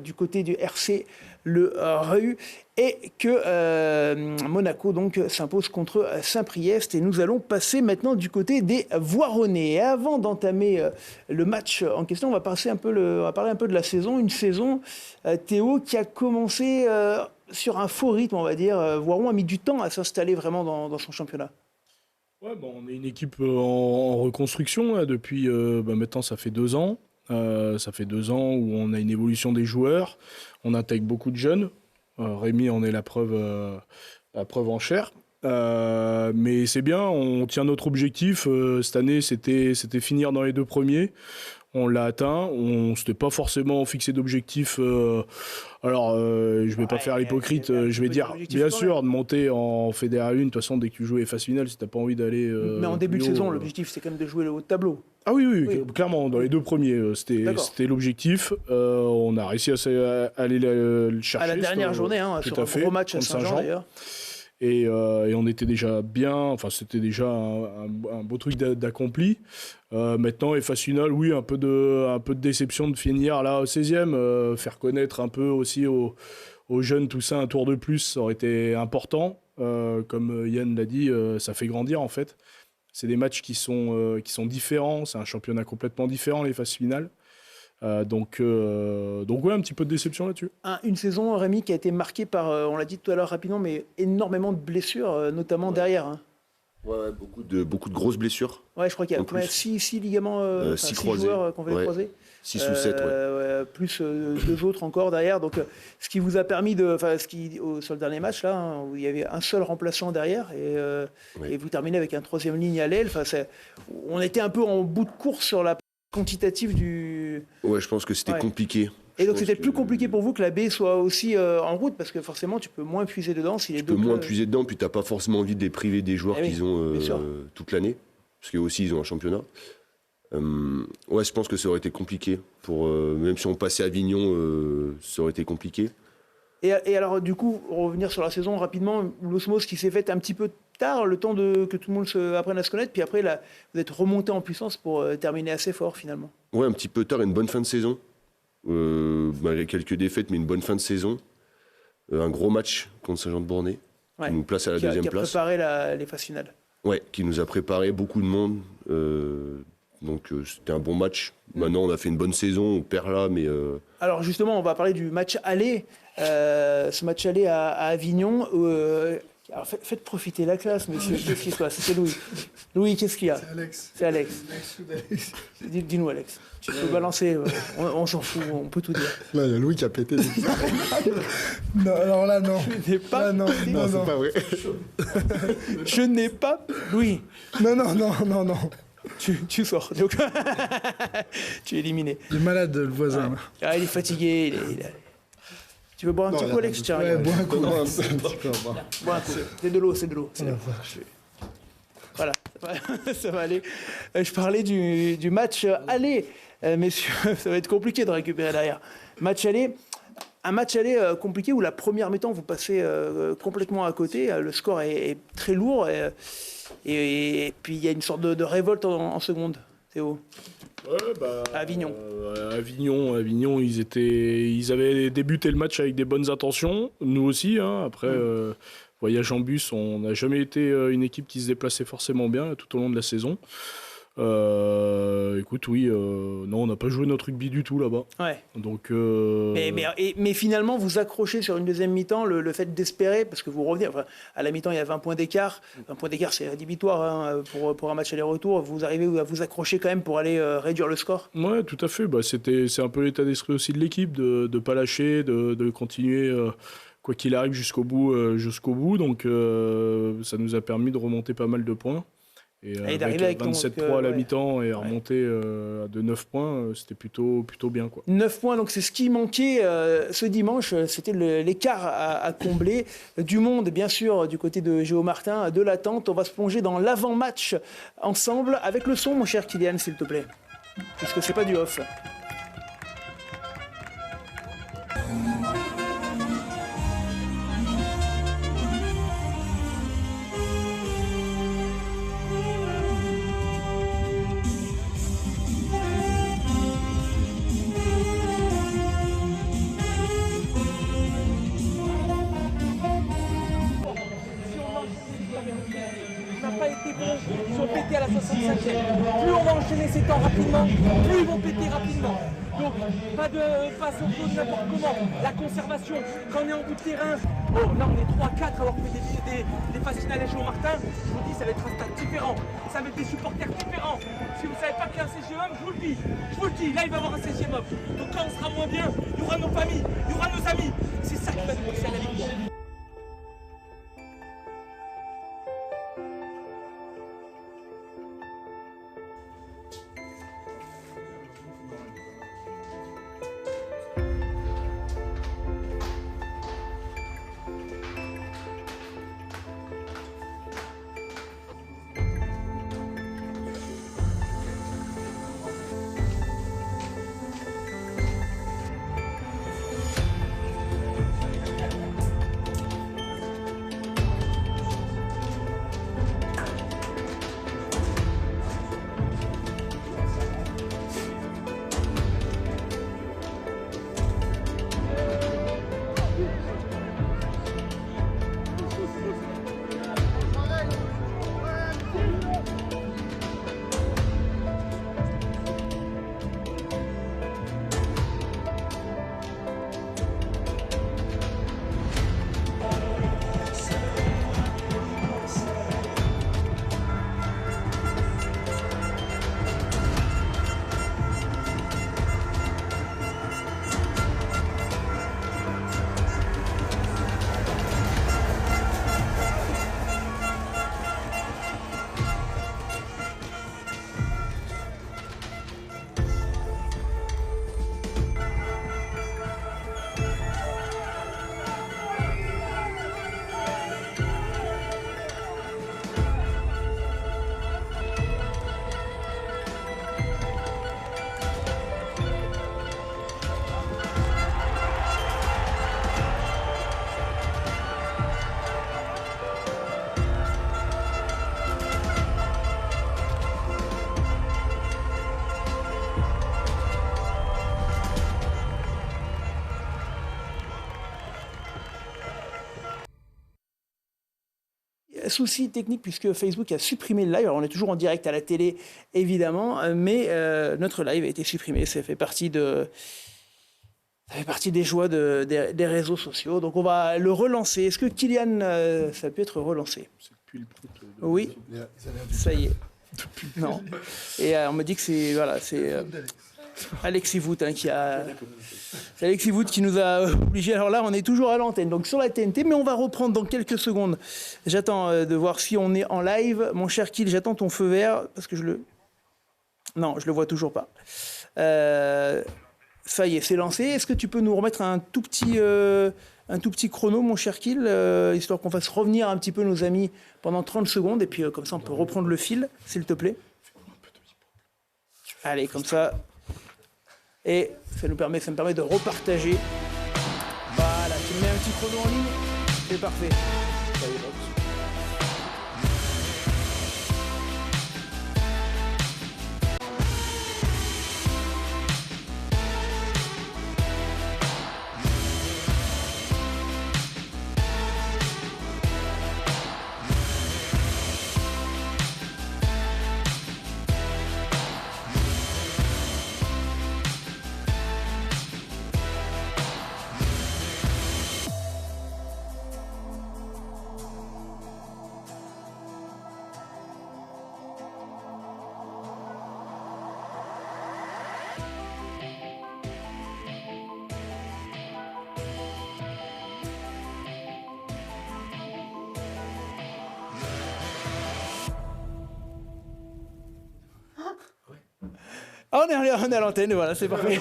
du côté du RC Le Reu et que Monaco donc s'impose contre Saint-Priest. Et nous allons passer maintenant du côté des Voironnais. Et avant d'entamer le match en question, on va parler un peu de la saison. Une saison, Théo, qui a commencé sur un faux rythme, on va dire. Voiron a mis du temps à s'installer vraiment dans son championnat. Ouais, on est une équipe en reconstruction là, depuis maintenant ça fait 2 ans. Ça fait 2 ans où on a une évolution des joueurs. On intègre beaucoup de jeunes. Rémi en est la preuve en chair. Mais c'est bien, on tient notre objectif. Cette année, c'était finir dans les 2 premiers. On l'a atteint. On ne s'était pas forcément fixé d'objectif. Je vais pas faire l'hypocrite. Je vais dire, bien sûr, de monter en Fédéral 1. De toute façon, dès que tu joues les phases finales, si tu n'as pas envie d'aller. Mais en début de saison, l'objectif, c'est quand même de jouer le haut de tableau. Ah oui, clairement, dans les 2 premiers, c'était l'objectif. On a réussi à aller le chercher. À la dernière journée, sur un gros match à Saint-Jean d'ailleurs. Et on était déjà bien, c'était déjà un beau truc d'accompli. Maintenant, les phases finales, oui, un peu de déception de finir là au 16e. Faire connaître un peu aussi aux jeunes tout ça, un tour de plus, ça aurait été important. Comme Yann l'a dit, ça fait grandir en fait. c'est des matchs qui sont différents. C'est un championnat complètement différent, les phases finales. Donc ouais, un petit peu de déception là-dessus. Une saison, Rémi, qui a été marquée par, on l'a dit tout à l'heure rapidement, mais énormément de blessures, notamment derrière. Hein. Ouais, beaucoup de grosses blessures. Ouais, je crois qu'il y a 6 ligaments, 6 joueurs qu'on va croiser. 6 ou 7, plus 2 autres encore derrière. Donc, ce qui vous a permis sur le dernier match, là, hein, où il y avait un seul remplaçant derrière, et vous terminez avec un 3e ligne à l'aile. On était un peu en bout de course sur la quantitative du... Ouais, je pense que c'était compliqué. Et donc c'était plus compliqué pour vous que la baie soit aussi en route, parce que forcément tu peux moins puiser dedans. Si tu peux moins puiser dedans, puis tu n'as pas forcément envie de les priver des joueurs qu'ils ont toute l'année, parce qu'aussi ils ont un championnat. Ouais, je pense que ça aurait été compliqué. Même si on passait à Avignon, ça aurait été compliqué. Et alors du coup, revenir sur la saison rapidement, l'osmose qui s'est faite un petit peu tard, le temps que tout le monde apprenne à se connaître, puis après là, vous êtes remonté en puissance pour terminer assez fort finalement. Ouais, un petit peu tard, une bonne fin de saison. Malgré quelques défaites, mais une bonne fin de saison. Un gros match contre Saint-Jean-de-Bornay, qui nous place à la deuxième place. Qui a préparé les phases finales. Ouais, qui nous a préparé beaucoup de monde. Donc c'était un bon match. Maintenant, on a fait une bonne saison, on perd là, mais... Alors justement, on va parler du match aller. Ce match aller à Avignon. Alors faites profiter la classe, monsieur. Qu'est-ce qui se passe? C'est Louis. Louis, qu'est-ce qu'il y a? C'est Alex. Dis-nous, Alex. Tu peux balancer, on s'en fout, on peut tout dire. Là, il y a Louis qui a pété. Non, alors là, non. Je n'ai pas... Non, c'est pas vrai. Je n'ai pas... Louis. Non. Tu sors. Donc... tu es éliminé. Il est malade, le voisin. Ouais. Ah, il est fatigué. Tu veux boire un petit coup, Alex? Tiens, ouais, bois un coup. Bois un coup. C'est de l'eau. Voilà, ça va aller. Je parlais du match aller. Messieurs, ça va être compliqué de récupérer derrière. Un match aller compliqué où la première mi-temps, vous passez complètement à côté. Le score est très lourd. Et puis, il y a une sorte de révolte en seconde. Théo? Ouais, Avignon. Avignon, ils avaient débuté le match avec des bonnes intentions. Nous aussi. Hein. Après, voyage en bus, on n'a jamais été une équipe qui se déplaçait forcément bien tout au long de la saison. Écoute, oui, non, on n'a pas joué notre rugby du tout là-bas. Ouais. Donc, mais finalement, vous accrochez sur une deuxième mi-temps le fait d'espérer, parce que vous revenez. Enfin, à la mi-temps, il y a 20 points d'écart. 20 points d'écart, c'est rédhibitoire hein, pour un match aller-retour. Vous arrivez à vous accrocher quand même pour aller réduire le score. Ouais, tout à fait. C'est un peu l'état d'esprit aussi de l'équipe, de ne pas lâcher, de continuer. Quoi qu'il arrive jusqu'au bout. Donc, ça nous a permis de remonter pas mal de points. Et avec 27-3 à la mi-temps et remonter de 9 points, c'était plutôt bien. 9 points, donc c'est ce qui manquait ce dimanche. C'était l'écart à combler. Du monde, bien sûr, du côté de Géo Martin, de l'attente. On va se plonger dans l'avant-match ensemble avec le son, mon cher Kylian, s'il te plaît. Puisque c'est pas du off. Ils ont pété à la 65e. Plus on va enchaîner ces temps rapidement, plus ils vont péter rapidement. Donc pas de face au feu n'importe comment. La conservation, quand on est en bout de terrain, là on est 3-4 à avoir fait des phases finales à Géo Martin. Je vous dis, ça va être un stade différent. Ça va être des supporters différents. Si vous ne savez pas qu'il y a un 16e homme, je vous le dis, là il va y avoir un 16e homme. Donc quand on sera moins bien, il y aura nos familles, il y aura nos amis. C'est ça qui va nous pousser à la victoire. souci technique puisque Facebook a supprimé le live. Alors on est toujours en direct à la télé, évidemment, mais notre live a été supprimé. Ça fait partie des joies des réseaux sociaux. Donc on va le relancer. Est-ce que Kylian, ça peut être relancé? Oui, ça y est. Non. Et on me dit que c'est Alexis Vout c'est Alexis Vout qui nous a obligés. Alors là, on est toujours à l'antenne, donc sur la TNT, mais on va reprendre dans quelques secondes. J'attends de voir si on est en live. Mon cher Kylian, j'attends ton feu vert parce que non, je le vois toujours pas. Ça y est, c'est lancé. Est-ce que tu peux nous remettre un tout petit chrono, mon cher Kill, histoire qu'on fasse revenir un petit peu nos amis pendant 30 secondes, et puis comme ça, on peut reprendre le fil, s'il te plaît. Allez, comme ça. Et ça me permet de repartager. Voilà, tu me mets un petit chrono en ligne, c'est parfait. Ça y est, hop. On est à l'antenne, voilà, c'est parfait.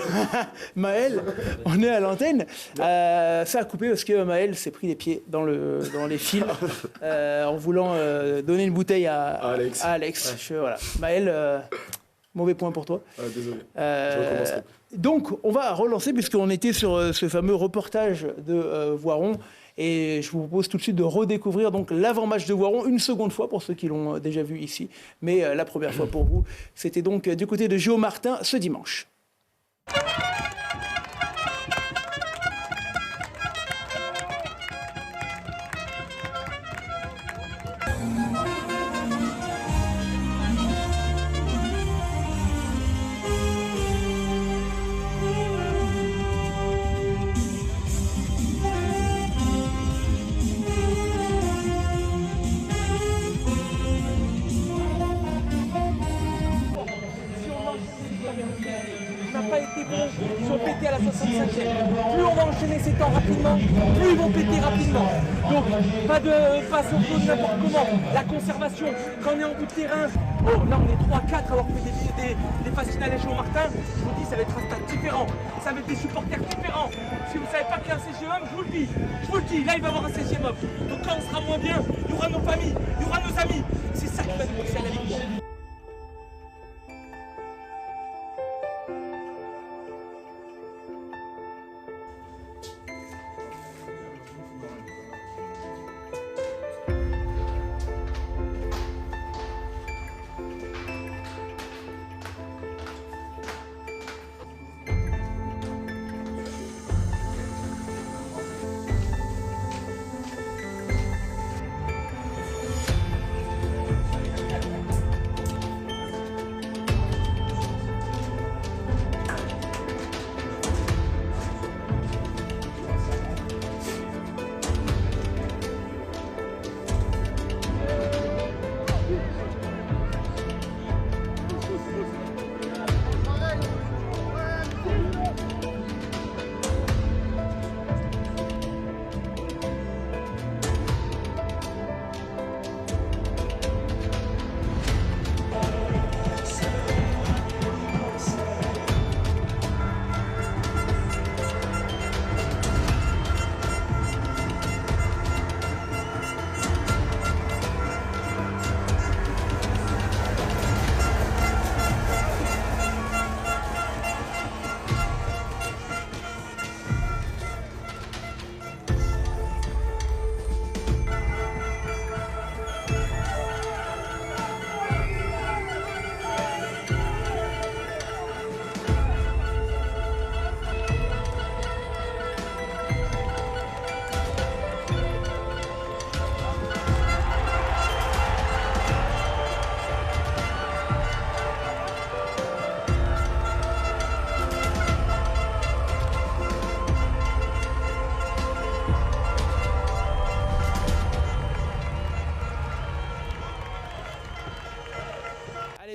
Maël, on est à l'antenne. Ça a coupé parce que Maël s'est pris les pieds dans les fils en voulant donner une bouteille à Alex. Voilà. Maël, mauvais point pour toi. Désolé. Je recommencerai. Donc, on va relancer puisqu'on était sur ce fameux reportage de Voiron. Et je vous propose tout de suite de redécouvrir donc l'avant-match de Voiron une seconde fois pour ceux qui l'ont déjà vu ici. Mais la première fois pour vous, c'était donc du côté de Géo Martin ce dimanche. Ils sont pétés à la 65e. Plus on va enchaîner ces temps rapidement, plus ils vont péter rapidement. Donc pas de passe au fond n'importe comment. La conservation, quand on est en bout de terrain, là on est 3-4 alors que des phases finales à Géo Martin, je vous dis ça va être un stade différent. Ça va être des supporters différents. Si vous ne savez pas qu'il y a un 16e homme, je vous le dis, là il va y avoir un 16e homme. Donc quand on sera moins bien, il y aura nos familles, il y aura nos amis. C'est ça qui va nous pousser à la victoire.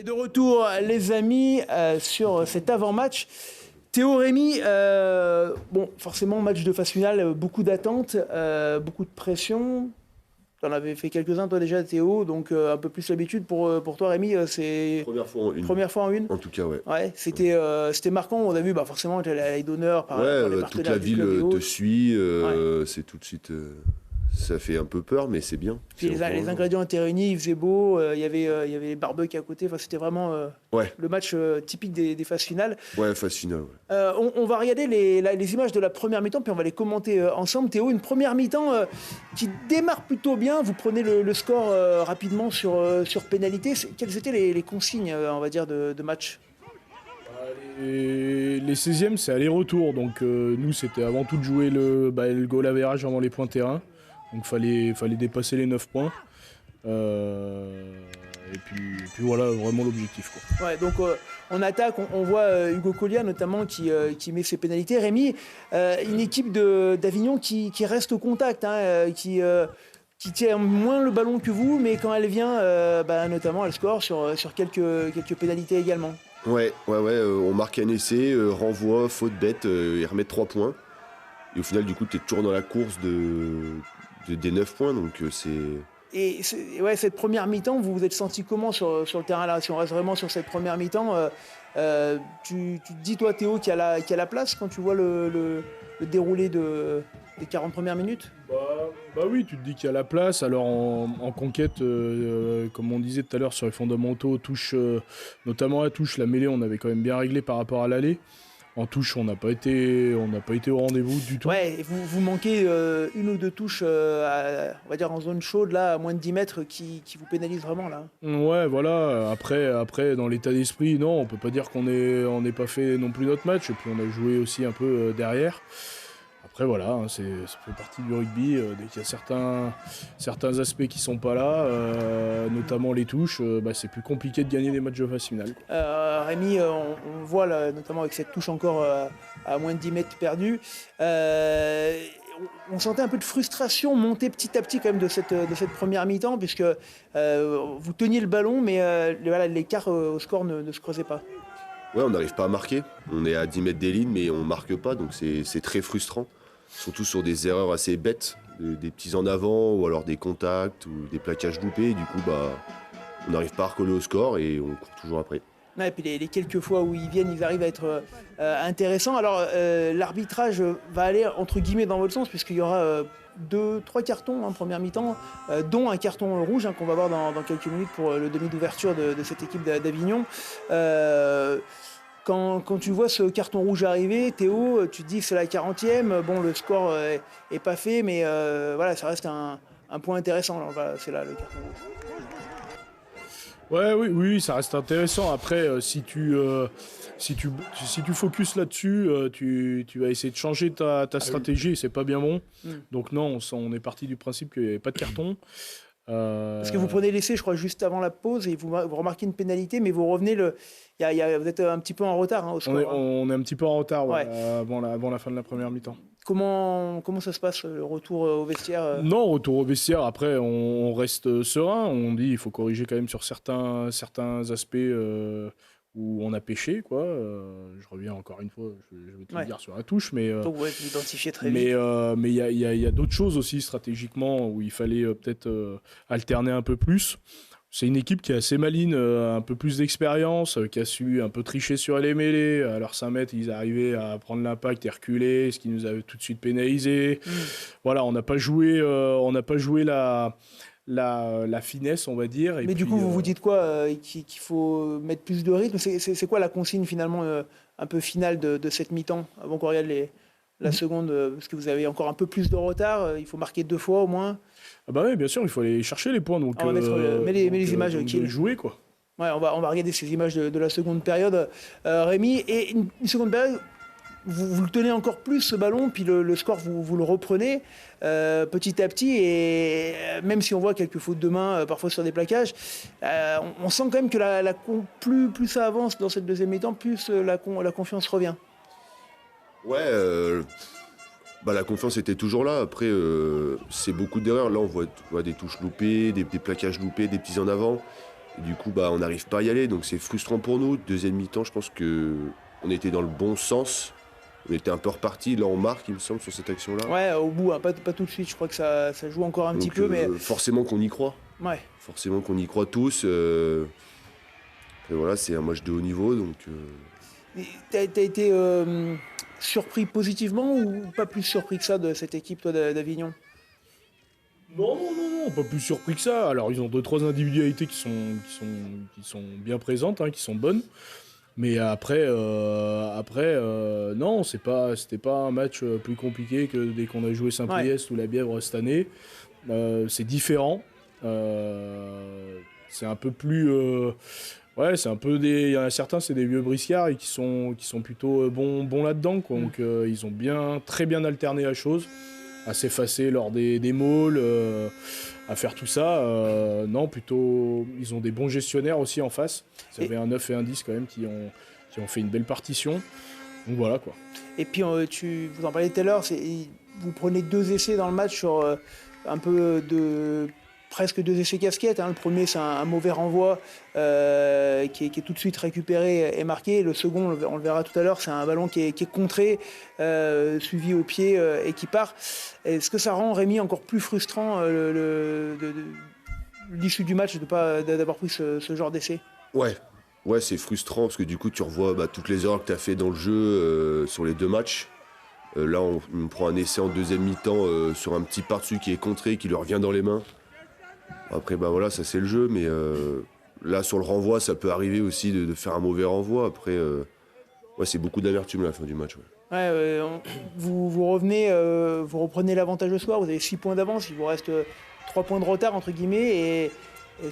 de retour, les amis, sur cet avant-match. Théo, Rémi, bon, forcément, match de phase finale, beaucoup d'attentes, beaucoup de pression. Tu en avais fait quelques-uns, toi, déjà, Théo, donc un peu plus l'habitude. Pour toi, Rémi, c'est... Première fois en une. En tout cas, ouais. Ouais, c'était marquant. On a vu, forcément, la médaille d'honneur par les partenaires. Toute la ville te suit. C'est tout de suite... Ça fait un peu peur, mais c'est bien. Puis les ingrédients étaient réunis, il faisait beau, il y avait les barbecues à côté. Enfin, c'était vraiment le match typique des phases finales. Ouais, phase finale. Ouais. On va regarder les images de la première mi-temps, puis on va les commenter ensemble. Théo, une première mi-temps qui démarre plutôt bien. Vous prenez le score rapidement sur pénalité. Quelles étaient les consignes, on va dire, de match ? Les 16e, c'est aller-retour. Donc nous, c'était avant tout de jouer le goal average avant les points terrain. Donc fallait dépasser les 9 points. Et puis voilà, vraiment l'objectif, quoi. Ouais, donc on attaque, on voit Hugo Collier notamment qui met ses pénalités. Rémi, une équipe d'Avignon qui reste au contact, hein, qui tient moins le ballon que vous, mais quand elle vient, notamment elle score sur quelques pénalités également. Ouais, on marque un essai, renvoi, faute bête, ils remettent 3 points. Et au final, du coup, tu es toujours dans la course des 9 points, donc c'est... Et cette première mi-temps, vous vous êtes senti comment sur le terrain là? Si on reste vraiment sur cette première mi-temps, tu te dis, toi Théo, qu'il y a la place quand tu vois le déroulé des 40 premières minutes? Bah oui, tu te dis qu'il y a la place. Alors en conquête, comme on disait tout à l'heure sur les fondamentaux, notamment la touche, la mêlée, on avait quand même bien réglé par rapport à l'aller. En touche, on n'a pas été au rendez-vous du tout. Ouais, et vous manquez une ou deux touches, on va dire en zone chaude, là, à moins de 10 mètres, qui vous pénalisent vraiment, là. Ouais, voilà. Après, dans l'état d'esprit, non, on peut pas dire qu'on n'est pas fait non plus notre match. Et puis on a joué aussi un peu derrière. Après, voilà, hein, ça fait partie du rugby. Dès qu'il y a certains aspects qui sont pas là, notamment les touches, c'est plus compliqué de gagner des matchs de phase finale. Rémi, on voit là, notamment avec cette touche encore à moins de 10 mètres perdue, on sentait un peu de frustration monter petit à petit quand même de cette première mi-temps, puisque vous teniez le ballon, mais l'écart au score ne se creusait pas. Ouais, on n'arrive pas à marquer. On est à 10 mètres des lignes, mais on ne marque pas, donc c'est très frustrant. Surtout sur des erreurs assez bêtes, des petits en avant, ou alors des contacts, ou des plaquages loupés. Du coup, on n'arrive pas à recoller au score et on court toujours après. Ouais, et puis les quelques fois où ils viennent, ils arrivent à être intéressants. Alors, l'arbitrage va aller, entre guillemets, dans votre sens, puisqu'il y aura 2-3 cartons en première mi-temps, dont un carton rouge qu'on va voir dans quelques minutes pour le demi d'ouverture de cette équipe d'Avignon. Quand tu vois ce carton rouge arriver, Théo, tu te dis que c'est la 40e. Bon, le score est pas fait, mais ça reste un point intéressant. Alors, c'est là le carton rouge. Oui, ça reste intéressant. Après, si tu focuses là-dessus, tu vas essayer de changer ta stratégie, et c'est pas bien bon. Donc non, on est parti du principe qu'il n'y avait pas de carton. Parce que vous prenez l'essai, je crois, juste avant la pause, et vous remarquez une pénalité, mais vous revenez vous êtes un petit peu en retard au score. On est un petit peu en retard avant la fin de la première mi-temps. Comment ça se passe, le retour au vestiaire? Non, retour au vestiaire, après on reste serein, on dit il faut corriger quand même sur certains aspects où on a pêché, quoi. Je reviens encore une fois, je vais te le dire sur la touche, mais donc vous identifiez très vite. Mais il y a d'autres choses aussi stratégiquement où il fallait peut-être alterner un peu plus. C'est une équipe qui est assez maligne, un peu plus d'expérience, qui a su un peu tricher sur les mêlées. À leurs 5 mètres, ils arrivaient à prendre l'impact et reculer, ce qui nous avait tout de suite pénalisé. Voilà, on n'a pas joué la finesse, on va dire. Mais du coup, vous vous dites quoi, qu'il faut mettre plus de rythme? C'est quoi la consigne finalement un peu finale de cette mi-temps, avant qu'on regarde la seconde, parce que vous avez encore un peu plus de retard, il faut marquer 2 fois au moins. Ah bah oui, bien sûr, il faut aller chercher les points. Donc, on va mettre les images qui jouer, quoi. Ouais, on va regarder ces images de la seconde période, Rémi. Et une seconde période, vous le tenez encore plus ce ballon, puis le score vous le reprenez petit à petit, et même si on voit quelques fautes de main parfois sur des plaquages, on sent quand même que plus ça avance dans cette deuxième mi-temps, plus la confiance revient. Ouais, la confiance était toujours là. Après, c'est beaucoup d'erreurs. Là, on voit des touches loupées, des plaquages loupés, des petits en avant. Et du coup, on n'arrive pas à y aller, donc c'est frustrant pour nous. Deuxième mi-temps, je pense qu'on était dans le bon sens. On était un peu reparti. Là, on marque, il me semble, sur cette action-là. Ouais, au bout, pas tout de suite. Je crois que ça joue encore un petit peu, mais forcément qu'on y croit. Ouais. Forcément qu'on y croit tous. Et voilà, c'est un match de haut niveau, donc. T'as été surpris positivement ou pas plus surpris que ça de cette équipe, toi, d'Avignon? Non, pas plus surpris que ça. Alors, ils ont 2-3 individualités qui sont bien présentes, qui sont bonnes. Mais après, non, c'était pas un match plus compliqué que dès qu'on a joué Saint-Priest ou la Bièvre cette année. C'est différent. C'est un peu plus... c'est un peu il y en a certains, c'est des vieux briscards et qui sont plutôt bons là-dedans, quoi. Donc, ils ont très bien alterné la chose, à s'effacer lors des mauls, à faire tout ça. Non, plutôt, ils ont des bons gestionnaires aussi en face. Ils avaient un 9 et un 10 quand même qui ont fait une belle partition. Donc voilà, quoi. Et puis, vous en parliez tout à l'heure, vous prenez 2 essais dans le match sur un peu presque 2 essais casquettes. Le premier, c'est un mauvais renvoi qui est tout de suite récupéré et marqué. Le second, on le verra tout à l'heure, c'est un ballon qui est contré, suivi au pied et qui part. Est-ce que ça rend Rémi encore plus frustrant l'issue du match d'avoir pris ce genre d'essai? Ouais, c'est frustrant parce que du coup, tu revois toutes les erreurs que tu as fait dans le jeu sur les 2 matchs. Là, on prend un essai en deuxième mi-temps sur un petit par-dessus qui est contré, qui lui revient dans les mains. Après, voilà, ça c'est le jeu, mais là, sur le renvoi, ça peut arriver aussi de faire un mauvais renvoi. Après, c'est beaucoup d'amertume à la fin du match. Vous reprenez l'avantage ce soir, vous avez 6 points d'avance, il vous reste 3 points de retard, entre guillemets, et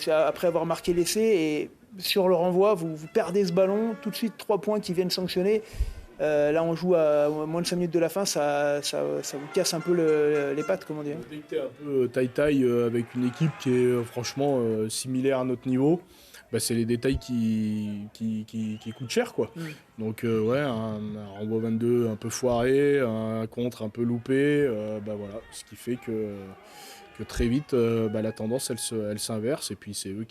après avoir marqué l'essai, et sur le renvoi, vous perdez ce ballon, tout de suite 3 points qui viennent sanctionner. Là, on joue à moins de 5 minutes de la fin, ça vous casse un peu les pattes, comment dire. Dès que t'es un peu taille-taille avec une équipe qui est franchement similaire à notre niveau, c'est les détails qui coûtent cher, quoi. Donc, un renvoi 22 un peu foiré, un contre un peu loupé, voilà. Ce qui fait que très vite, la tendance, elle s'inverse, et puis c'est eux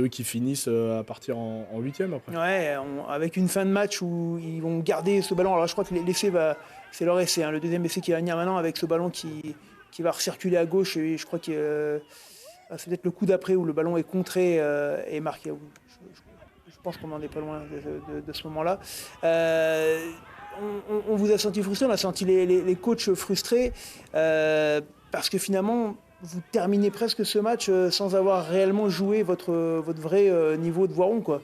qui finissent à partir en 8e après. Ouais, avec une fin de match où ils vont garder ce ballon. Alors je crois que l'essai c'est leur essai, le deuxième essai qui va venir maintenant avec ce ballon qui va recirculer à gauche. Et je crois que c'est peut-être le coup d'après où le ballon est contré et marqué. Je pense qu'on n'en est pas loin de ce moment-là. On vous a senti frustré, on a senti les coachs frustrés parce que finalement, vous terminez presque ce match sans avoir réellement joué votre vrai niveau de Voiron, quoi.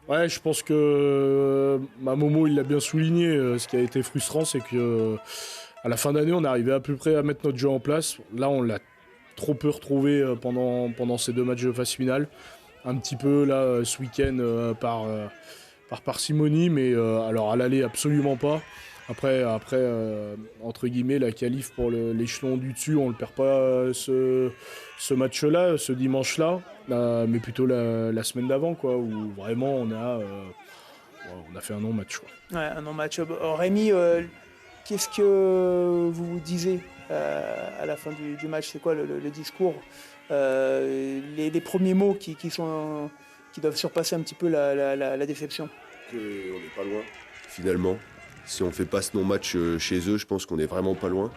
Ouais, je pense que Momo, il l'a bien souligné. Ce qui a été frustrant, c'est que à la fin d'année, on est arrivé à peu près à mettre notre jeu en place. Là, on l'a trop peu retrouvé pendant ces 2 matchs de phase finale. Un petit peu là ce week-end par parcimonie, mais alors à l'aller absolument pas. Après entre guillemets, la qualif pour l'échelon du dessus, on ne le perd pas ce match-là, ce dimanche-là, mais plutôt la semaine d'avant, quoi, où vraiment on a fait un non-match, quoi. Ouais, un non-match. Rémi, qu'est-ce que vous disiez à la fin du match? C'est quoi le discours, les premiers mots qui doivent surpasser un petit peu la déception? On n'est pas loin, finalement. Si on ne fait pas ce non-match chez eux, je pense qu'on est vraiment pas loin.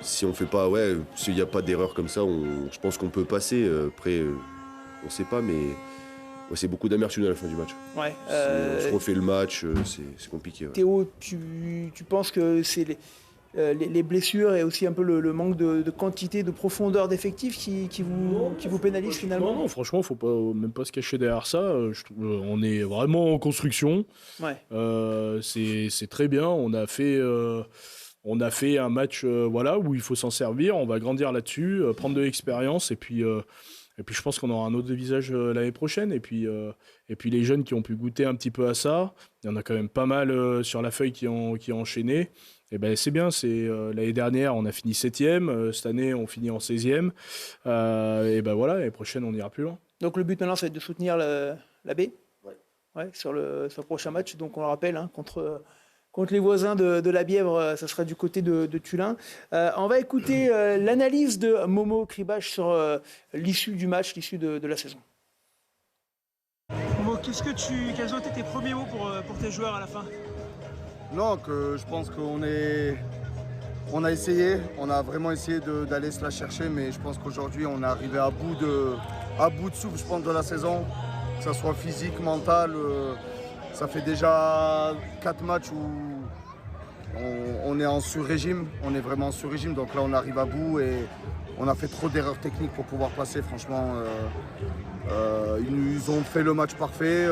Si on fait pas, s'il n'y a pas d'erreur comme ça, je pense qu'on peut passer. Après, on ne sait pas, mais c'est beaucoup d'amertume à la fin du match. Ouais, si on se refait le match, c'est compliqué. Ouais. Théo, tu penses que c'est les blessures et aussi un peu le manque de quantité, de profondeur d'effectifs qui vous pénalisent finalement? Non, franchement, il ne faut même pas se cacher derrière ça. Je trouve, on est vraiment en construction. Ouais. C'est très bien. On a fait un match où il faut s'en servir. On va grandir là-dessus, prendre de l'expérience, et puis je pense qu'on aura un autre visage l'année prochaine. Et puis les jeunes qui ont pu goûter un petit peu à ça, il y en a quand même pas mal sur la feuille qui ont enchaîné. Et c'est bien, l'année dernière, on a fini 7e, cette année, on finit en 16e. L'année prochaine, on ira plus loin. Donc le but maintenant, ça va être de soutenir la B sur le prochain match. Donc on le rappelle, contre contre les voisins de la Bièvre, ça sera du côté de Tullin. On va écouter l'analyse de Momo Kribash sur l'issue du match, l'issue de la saison. Momo, quels ont été tes premiers mots pour tes joueurs à la fin? Non, je pense qu'on a essayé, on a vraiment essayé d'aller se la chercher, mais je pense qu'aujourd'hui on est arrivé à bout de souffle, je pense, de la saison, que ce soit physique, mental. Ça fait déjà 4 matchs où on est en sur-régime, on est vraiment en sur-régime, donc là on arrive à bout et on a fait trop d'erreurs techniques pour pouvoir passer, franchement. Ils ont fait le match parfait,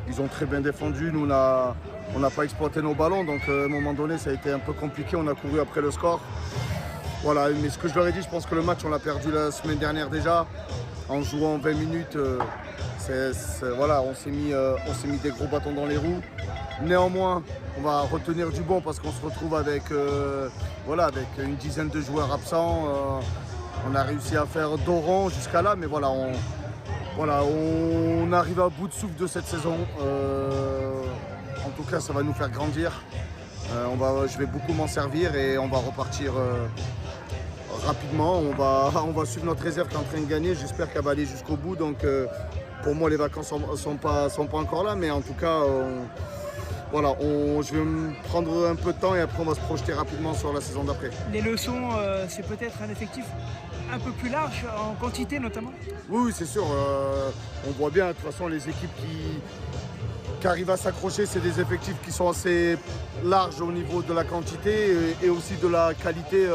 ils ont très bien défendu, nous on n'a pas exploité nos ballons, donc à un moment donné ça a été un peu compliqué, on a couru après le score. Voilà, mais ce que je leur ai dit, je pense que le match on l'a perdu la semaine dernière déjà, en jouant 20 minutes, voilà, on s'est mis des gros bâtons dans les roues. Néanmoins, on va retenir du bon parce qu'on se retrouve avec une dizaine de joueurs absents. On a réussi à faire Doran jusqu'à là, mais voilà, on arrive à bout de souffle de cette saison. En tout cas, ça va nous faire grandir. Je vais beaucoup m'en servir et on va repartir rapidement. On va suivre notre réserve qui est en train de gagner. J'espère qu'elle va aller jusqu'au bout. Donc, pour moi, les vacances sont pas encore là, mais en tout cas, je vais me prendre un peu de temps et après on va se projeter rapidement sur la saison d'après. Les leçons, c'est peut-être un effectif un peu plus large, en quantité notamment? Oui, c'est sûr. On voit bien, de toute façon, les équipes qui arrivent à s'accrocher, c'est des effectifs qui sont assez larges au niveau de la quantité et aussi de la qualité.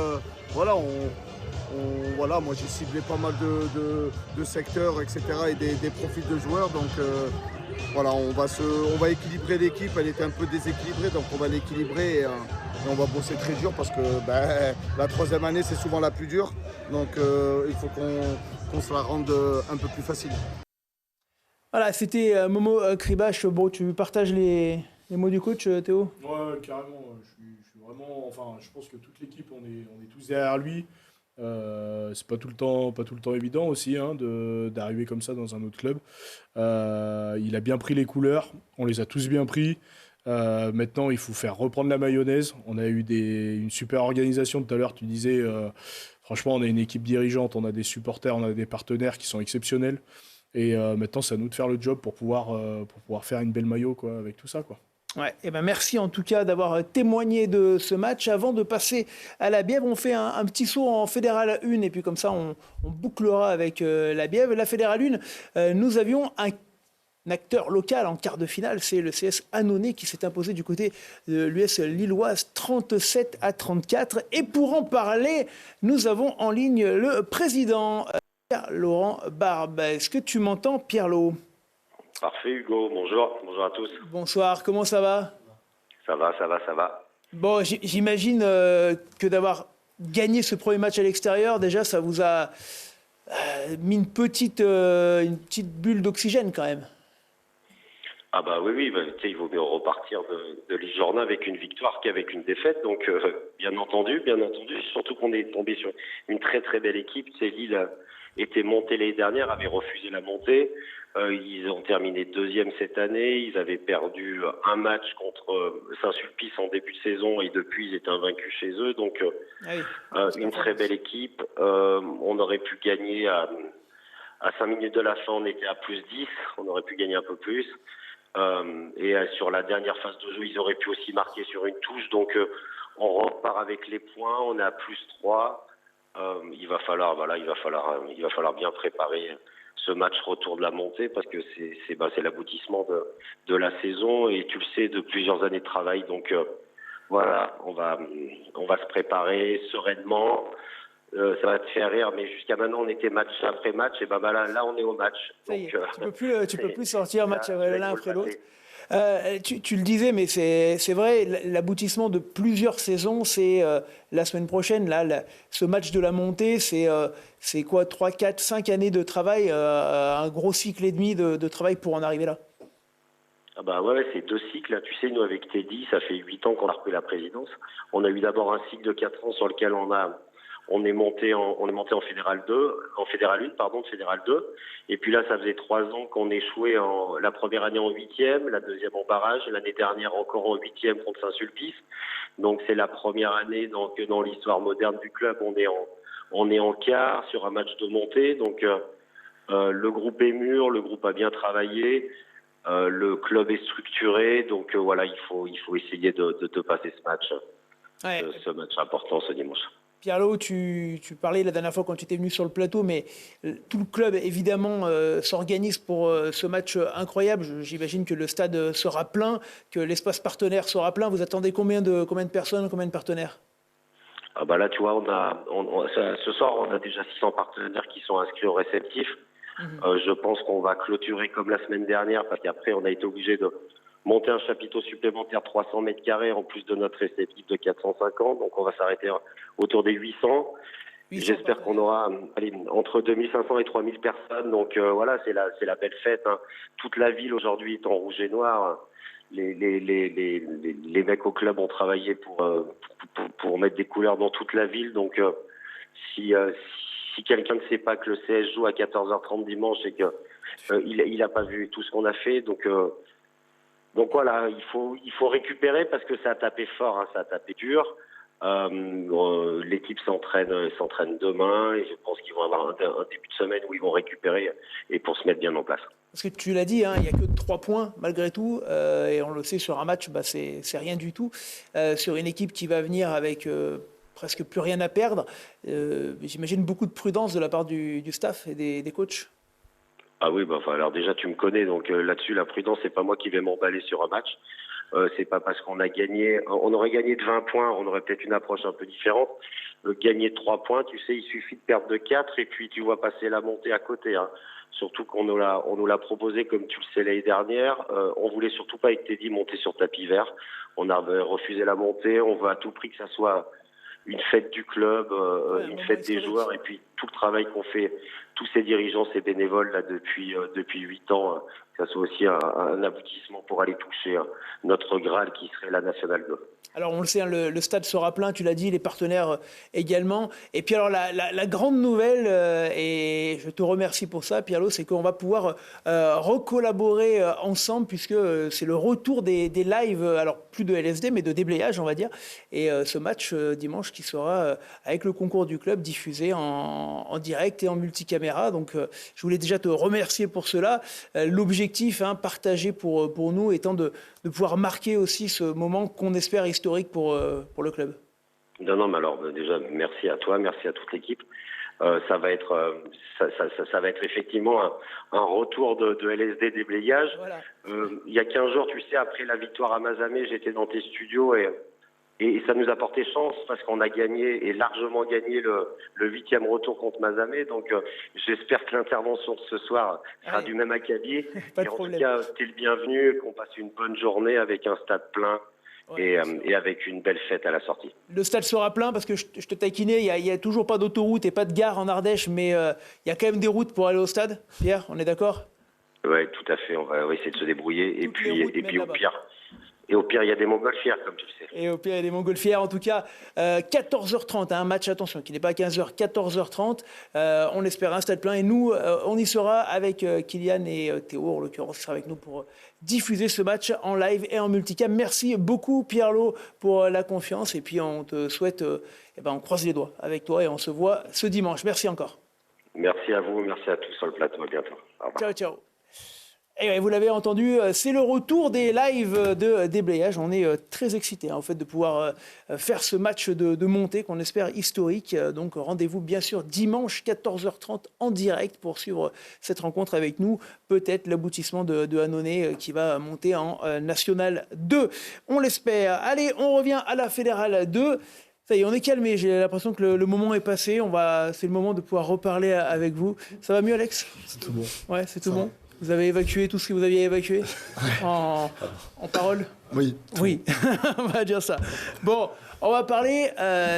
Moi j'ai ciblé pas mal de secteurs, etc. et des profils de joueurs. Donc on va équilibrer l'équipe, elle était un peu déséquilibrée, donc on va l'équilibrer et on va bosser très dur parce que la troisième année c'est souvent la plus dure. Donc il faut qu'on se la rende un peu plus facile. Voilà, c'était Momo Kribash. Bon, tu partages les mots du coach, Théo? Ouais, carrément. Je suis vraiment. Enfin, je pense que toute l'équipe, on est tous derrière lui. C'est pas tout le temps évident aussi d'arriver comme ça dans un autre club. Il a bien pris les couleurs, on les a tous bien pris. Maintenant, il faut faire reprendre la mayonnaise. On a eu une super organisation tout à l'heure. Tu disais, franchement, on a une équipe dirigeante, on a des supporters, on a des partenaires qui sont exceptionnels. Et maintenant, c'est à nous de faire le job pour pouvoir faire une belle maillot avec tout ça, quoi. Ouais, et merci en tout cas d'avoir témoigné de ce match. Avant de passer à la Bièvre, on fait un petit saut en Fédéral 1 et puis comme ça on bouclera avec la Bièvre. La Fédéral 1, nous avions un acteur local en quart de finale, c'est le CS Annonay qui s'est imposé du côté de l'US Lilloise 37-34. Et pour en parler, nous avons en ligne le président Pierre-Laurent Barbe. Est-ce que tu m'entends, Pierre-Laurent? Parfait, Hugo. Bonjour à tous. Bonsoir, comment ça va? Ça va. Bon, j'imagine que d'avoir gagné ce premier match à l'extérieur, déjà, ça vous a mis une petite bulle d'oxygène quand même. Ah bah oui, il vaut mieux repartir de l'e-journal avec une victoire qu'avec une défaite. Donc, bien entendu. Surtout qu'on est tombé sur une très très belle équipe. Lille était montée l'année dernière, avait refusé la montée. Ils ont terminé deuxième cette année. Ils avaient perdu un match contre Saint-Sulpice en début de saison et depuis ils étaient invaincus chez eux. Donc une très belle équipe. On aurait pu gagner à 5 minutes de la fin, on était à +10. On aurait pu gagner un peu plus. Et sur la dernière phase de jeu, ils auraient pu aussi marquer sur une touche. Donc on repart avec les points. On est à +3. Il va falloir bien préparer ce match retour de la montée parce que c'est l'aboutissement de la saison et tu le sais, de plusieurs années de travail. Donc voilà, on va se préparer sereinement. Ça va te faire rire, mais jusqu'à maintenant on était match après match et là on est au match. Ça y est, tu peux plus sortir match l'un après l'autre. Tu le disais, mais c'est vrai, l'aboutissement de plusieurs saisons, c'est la semaine prochaine. Là, ce match de la montée, c'est quoi, 3, 4, 5 années de travail, un gros cycle et demi de travail pour en arriver là. Ah bah ouais, c'est 2 cycles. Tu sais, nous avec Teddy, ça fait 8 ans qu'on a repris la présidence. On a eu d'abord un cycle de 4 ans sur lequel on on est monté en Fédéral 2, en Fédéral 1, pardon, de Fédéral 2. Et puis là, ça faisait 3 ans qu'on échouait la première année en 8e, la deuxième en barrage, l'année dernière encore en 8e contre Saint-Sulpice. Donc c'est la première année dans l'histoire moderne du club, on est en quart sur un match de montée. Donc le groupe est mûr, le groupe a bien travaillé, le club est structuré. Donc voilà, il faut essayer de passer ce match, ce match important ce dimanche. Pierre-Lô, tu parlais la dernière fois quand tu étais venu sur le plateau, mais tout le club, évidemment, s'organise pour ce match incroyable. J'imagine que le stade sera plein, que l'espace partenaire sera plein. Vous attendez combien de personnes, combien de partenaires ? Ah bah là, tu vois, ce soir, on a déjà 600 partenaires qui sont inscrits au réceptif. Je pense qu'on va clôturer comme la semaine dernière, parce qu'après, on a été obligé de monter un chapiteau supplémentaire 300 mètres carrés en plus de notre réceptif de 450. Donc on va s'arrêter autour des 800. J'espère qu'on aura entre 2500 et 3000 personnes. Donc voilà, c'est la belle fête. Hein. Toute la ville aujourd'hui est en rouge et noir. Les mecs au club ont travaillé pour mettre des couleurs dans toute la ville. Donc si quelqu'un ne sait pas que le CS joue à 14h30 dimanche et qu'il n'a pas vu tout ce qu'on a fait, donc voilà, il faut récupérer parce que ça a tapé fort, hein, ça a tapé dur. L'équipe s'entraîne demain et je pense qu'ils vont avoir un début de semaine où ils vont récupérer et pour se mettre bien en place. Parce que tu l'as dit, hein, il n'y a que 3 points malgré tout, et on le sait sur un match, c'est rien du tout. Sur une équipe qui va venir avec presque plus rien à perdre, j'imagine beaucoup de prudence de la part du staff et des coachs. Ah oui, alors déjà tu me connais, donc là-dessus la prudence, c'est pas moi qui vais m'emballer sur un match. C'est pas parce qu'on a gagné, on aurait gagné de 20 points, on aurait peut-être une approche un peu différente. Gagner de 3 points, tu sais, il suffit de perdre de 4 et puis tu vois passer la montée à côté. Hein. Surtout qu'on nous l'a proposé, comme tu le sais l'année dernière. On voulait surtout pas avec Teddy monter sur tapis vert. On avait refusé la montée. On veut à tout prix que ça soit une fête du club, une fête des joueurs, et puis tout le travail qu'ont fait tous ces dirigeants, ces bénévoles là depuis 8 ans, que ça soit aussi un aboutissement pour aller toucher notre Graal qui serait la Nationale 2. Alors on le sait, hein, le stade sera plein, tu l'as dit, les partenaires également. Et puis alors la grande nouvelle, et je te remercie pour ça Pierre-Lô, c'est qu'on va pouvoir recollaborer ensemble puisque c'est le retour des lives, alors plus de LSD mais de déblayage on va dire. Et ce match dimanche qui sera avec le concours du club diffusé en direct et en multicaméra. Donc je voulais déjà te remercier pour cela. L'objectif partagé pour nous étant de pouvoir marquer aussi ce moment qu'on espère historique pour le club. Non, mais alors déjà merci à toi, merci à toute l'équipe. Ça va être effectivement un retour de LSD déblayage. Voilà. Il y a 15 jours, tu sais, après la victoire à Mazamet, j'étais dans tes studios et ça nous a porté chance parce qu'on a gagné et largement gagné le 8e retour contre Mazamet. Donc j'espère que l'intervention de ce soir sera du même acabit. Pas de en problème. tout cas, t'es le bienvenu, qu'on passe une bonne journée avec un stade plein. Ouais, et avec une belle fête à la sortie. Le stade sera plein parce que je te taquinais, il n'y a toujours pas d'autoroute et pas de gare en Ardèche, mais il y a quand même des routes pour aller au stade. Pierre, on est d'accord ? Oui, tout à fait. On va essayer de se débrouiller. Et puis au pire, il y a des montgolfières, comme tu le sais. Et au pire, il y a des montgolfières. En tout cas, 14h30, un match, attention, qui n'est pas à 15h, 14h30. On espère un stade plein. Et nous, on y sera avec Kylian et Théo, en l'occurrence, qui sera avec nous pour diffuser ce match en live et en multicam. Merci beaucoup, Pierre-Lô, pour la confiance. Et puis, on te souhaite, on croise les doigts avec toi et on se voit ce dimanche. Merci encore. Merci à vous, merci à tous sur le plateau. À bientôt. Au revoir. Ciao, ciao. Et vous l'avez entendu, c'est le retour des lives de déblayage. On est très excités en fait de pouvoir faire ce match de montée qu'on espère historique. Donc rendez-vous bien sûr dimanche 14h30 en direct pour suivre cette rencontre avec nous. Peut-être l'aboutissement de Annonay qui va monter en National 2. On l'espère. Allez, on revient à la Fédérale 2. Ça y est, on est calmé. J'ai l'impression que le moment est passé. C'est le moment de pouvoir reparler avec vous. Ça va mieux, Alex ? C'est tout bon. Ouais, c'est tout bon. Vous avez évacué tout ce que vous aviez évacué en parole ? Oui. Oui, on va dire ça. Bon, on va parler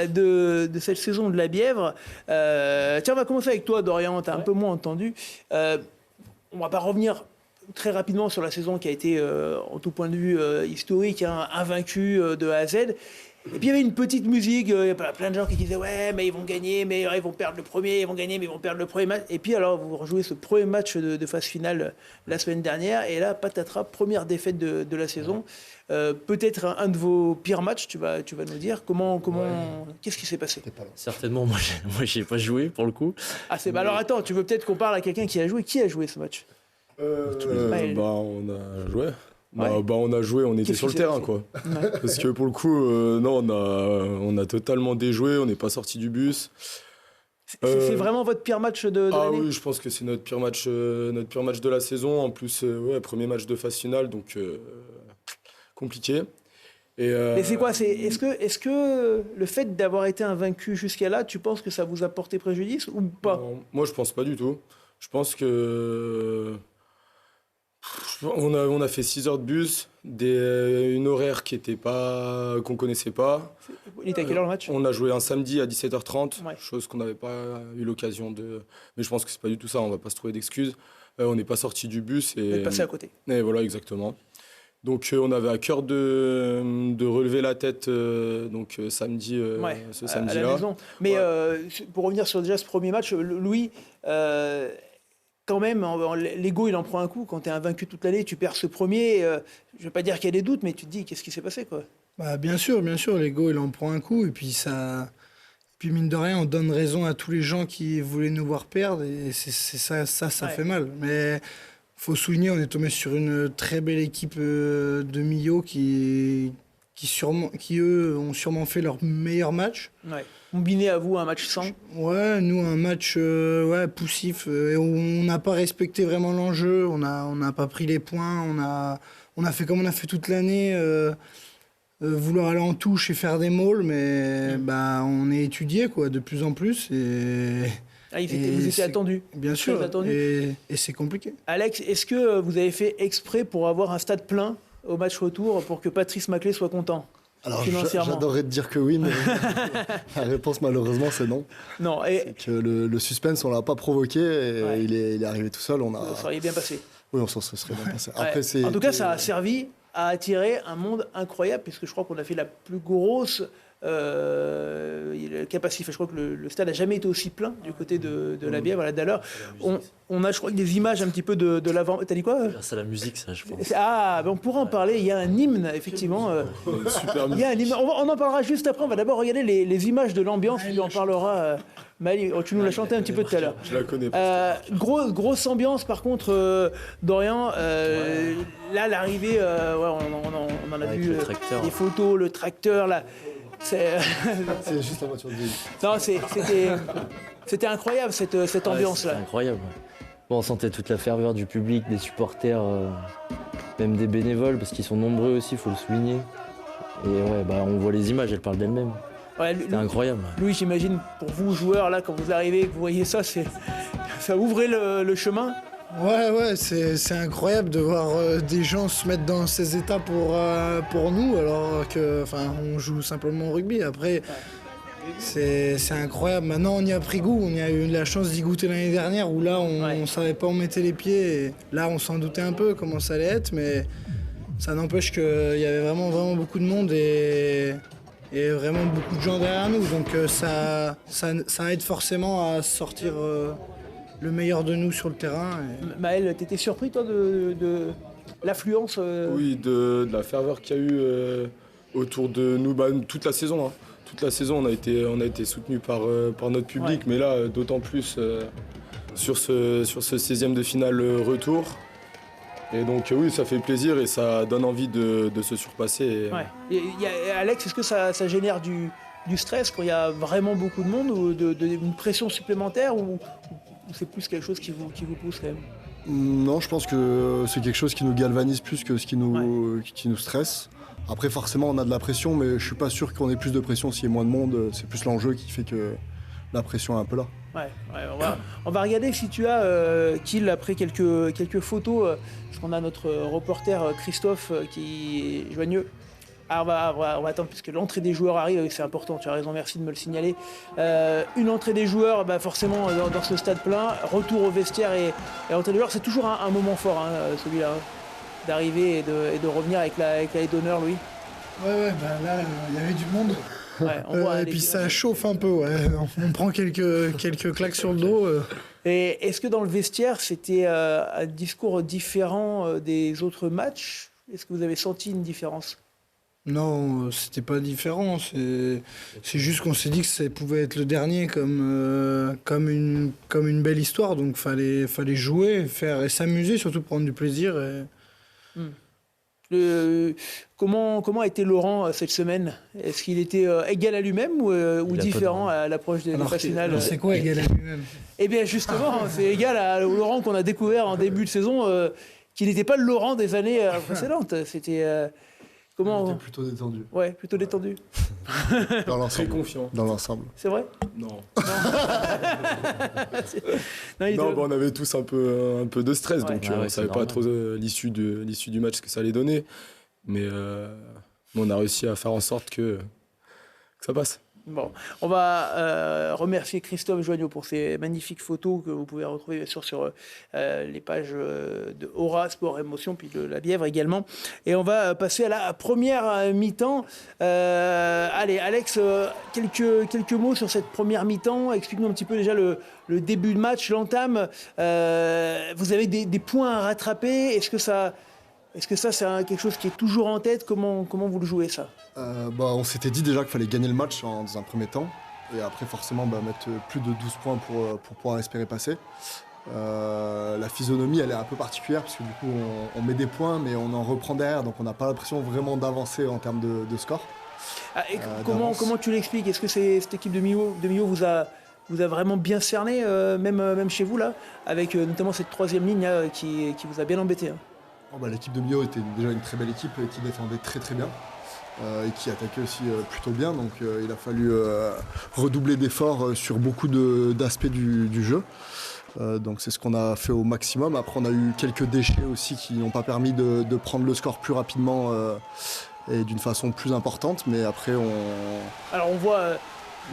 de cette saison de la Bièvre. Tiens, on va commencer avec toi, Dorian. Tu as un peu moins entendu. On va pas revenir très rapidement sur la saison qui a été, en tout point de vue historique, invaincu de A à Z. Et puis il y avait une petite musique, il y a plein de gens qui disaient ouais mais ils vont gagner, mais ils vont perdre le premier, ils vont gagner mais ils vont perdre le premier match. Et puis alors vous rejouez ce premier match de phase finale la semaine dernière et là patatras, première défaite de la saison. Peut-être un de vos pires matchs, tu vas nous dire qu'est-ce qui s'est passé? Certainement, moi j'y ai pas joué pour le coup. Ah alors attends, tu veux peut-être qu'on parle à quelqu'un qui a joué. Qui a joué ce match? On a joué. On a joué, on était sur le terrain, quoi. Ouais. Parce que pour le coup, non, on a totalement déjoué, on n'est pas sorti du bus. C'est vraiment votre pire match de l'année? Ah oui, je pense que c'est notre pire match de la saison. En plus, premier match de phase finale, donc compliqué. Mais c'est quoi? Est-ce que le fait d'avoir été invaincu jusqu'à là, tu penses que ça vous a porté préjudice ou pas? Non, moi, je pense pas du tout. Je pense que on a fait 6 heures de bus, une horaire qu'on connaissait pas. Il était à quelle heure le match? On a joué un samedi à 17h30, chose qu'on n'avait pas eu l'occasion de. Mais je pense que c'est pas du tout ça, on va pas se trouver d'excuses. On n'est pas sorti du bus et. On est passé à côté. Et voilà, exactement. Donc on avait à cœur de relever la tête samedi, ce samedi-là. À la maison. Mais pour revenir sur déjà ce premier match, Louis. Quand même, l'ego, il en prend un coup. Quand tu es invaincu toute l'année, tu perds ce premier. Je ne veux pas dire qu'il y a des doutes, mais tu te dis, qu'est-ce qui s'est passé, quoi? Bien sûr, l'ego, il en prend un coup. Et puis, mine de rien, on donne raison à tous les gens qui voulaient nous voir perdre. Et c'est ça fait mal. Mais il faut souligner, on est tombé sur une très belle équipe de Millau qui, eux, ont sûrement fait leur meilleur match. Ouais. Combiné à vous un match sans? Ouais, nous un match poussif. Et on n'a pas respecté vraiment l'enjeu. On n'a pas pris les points. On a fait comme on a fait toute l'année. Vouloir aller en touche et faire des mauls, mais on est étudié quoi, de plus en plus. Vous étiez attendu? Bien sûr. Et c'est compliqué. Alex, est-ce que vous avez fait exprès pour avoir un stade plein au match retour pour que Patrice Maclay soit content? Alors j'adorerais te dire que oui, mais la réponse malheureusement c'est non. Non. C'est que le suspense on l'a pas provoqué et il est arrivé tout seul. Ça serait bien passé. Oui, on s'en serait bien passé. Après, en tout cas, ça a servi à attirer un monde incroyable puisque je crois qu'on a fait la plus grosse capacité. Je crois que le stade n'a jamais été aussi plein du côté de la bière. Voilà, d'ailleurs, on a, je crois, des images un petit peu de l'avant. T'as dit quoi? C'est la musique, ça, je pense. On pourra en parler. Il y a un hymne, effectivement. Super il y a un hymne. On en parlera juste après. On va d'abord regarder les images de l'ambiance. Tu en parleras. Maël, tu nous l'as chanté un petit peu tout à l'heure. Je la connais pas. Grosse ambiance, par contre, Dorian. Là, l'arrivée, on en a vu des photos, le tracteur, là. C'est juste la voiture de ville. Non, c'était incroyable cette ambiance-là. C'était incroyable. Bon, on sentait toute la ferveur du public, des supporters, même des bénévoles, parce qu'ils sont nombreux aussi, il faut le souligner. Et on voit les images, elles parlent d'elles-mêmes. Ouais, c'était incroyable. Louis, j'imagine, pour vous, joueurs, là, quand vous arrivez, que vous voyez ça, ça ouvrait le chemin. Ouais, c'est incroyable de voir des gens se mettre dans ces états pour nous, alors que, on joue simplement au rugby. Après, c'est incroyable. Maintenant, on y a pris goût. On y a eu la chance d'y goûter l'année dernière, où là, on savait pas où on mettait les pieds. Et là, on s'en doutait un peu comment ça allait être, mais ça n'empêche qu'il y avait vraiment, vraiment beaucoup de monde et vraiment beaucoup de gens derrière nous. Donc ça aide forcément à sortir le meilleur de nous sur le terrain. Maël, t'étais surpris toi de l'affluence Oui, de la ferveur qu'il y a eu autour de nous toute la saison. Hein. Toute la saison, on a été soutenus par notre public, mais là, d'autant plus sur ce 16e de finale retour. Et donc oui, ça fait plaisir et ça donne envie de se surpasser. Alex, est-ce que ça génère du stress quand il y a vraiment beaucoup de monde ou une pression supplémentaire ou c'est plus quelque chose qui vous pousse quand même? Non, je pense que c'est quelque chose qui nous galvanise plus que ce qui nous stresse. Après, forcément, on a de la pression, mais je suis pas sûr qu'on ait plus de pression s'il y a moins de monde. C'est plus l'enjeu qui fait que la pression est un peu là. On va regarder si tu as, Kill, après quelques photos, parce qu'on a notre reporter Christophe qui est joigneux. On va attendre puisque l'entrée des joueurs arrive, c'est important, tu as raison, merci de me le signaler. Une entrée des joueurs, forcément dans ce stade plein, retour au vestiaire et entrée des joueurs, c'est toujours un moment fort, celui-là, d'arriver et de revenir avec la haie d'honneur, Louis. Ouais, là, il y avait du monde. Ouais, et puis ça chauffe un peu, ouais. On prend quelques claques sur le dos. Et est-ce que dans le vestiaire, c'était un discours différent des autres matchs ? Est-ce que vous avez senti une différence ? Non, c'était pas différent. C'est juste qu'on s'est dit que ça pouvait être le dernier comme une belle histoire. Donc fallait jouer, faire et s'amuser, surtout prendre du plaisir. Comment a été Laurent cette semaine ? Est-ce qu'il était égal à lui-même ou différent à l'approche des phases finales ? C'est quoi égal à lui-même ? Eh bien justement, c'est égal à Laurent qu'on a découvert en début de saison, qui n'était pas le Laurent des années précédentes. C'était... Comment... Il était plutôt détendu. Ouais, plutôt détendu. Dans l'ensemble. Très confiant. Dans l'ensemble. C'est vrai ? Non. On avait tous un peu de stress, donc on ne savait pas trop l'issue du match, ce que ça allait donner. Mais on a réussi à faire en sorte que ça passe. Bon, on va remercier Christophe Joignot pour ces magnifiques photos que vous pouvez retrouver bien sûr sur les pages de Aura, Sport, Émotion, puis de La Bièvre également. Et on va passer à la première mi-temps. Allez, Alex, quelques mots sur cette première mi-temps. Explique-nous un petit peu déjà le début de match, l'entame. Vous avez des points à rattraper. Est-ce que ça, c'est quelque chose qui est toujours en tête ? Comment vous le jouez, ça ? On s'était dit déjà qu'il fallait gagner le match dans un premier temps. Et après, forcément, mettre plus de 12 points pour pouvoir espérer passer. La physionomie, elle est un peu particulière, parce que du coup, on met des points, mais on en reprend derrière. Donc, on n'a pas l'impression vraiment d'avancer en termes de score. Comment tu l'expliques ? Est-ce que cette équipe de Millau vous a vraiment bien cerné, même chez vous, là, avec notamment cette troisième ligne là, qui vous a bien embêté, hein ? L'équipe de Millau était déjà une très belle équipe qui défendait très très bien et qui attaquait aussi plutôt bien. Donc il a fallu redoubler d'efforts sur beaucoup d'aspects du jeu. Donc c'est ce qu'on a fait au maximum. Après on a eu quelques déchets aussi qui n'ont pas permis de prendre le score plus rapidement et d'une façon plus importante. Mais après Alors on voit,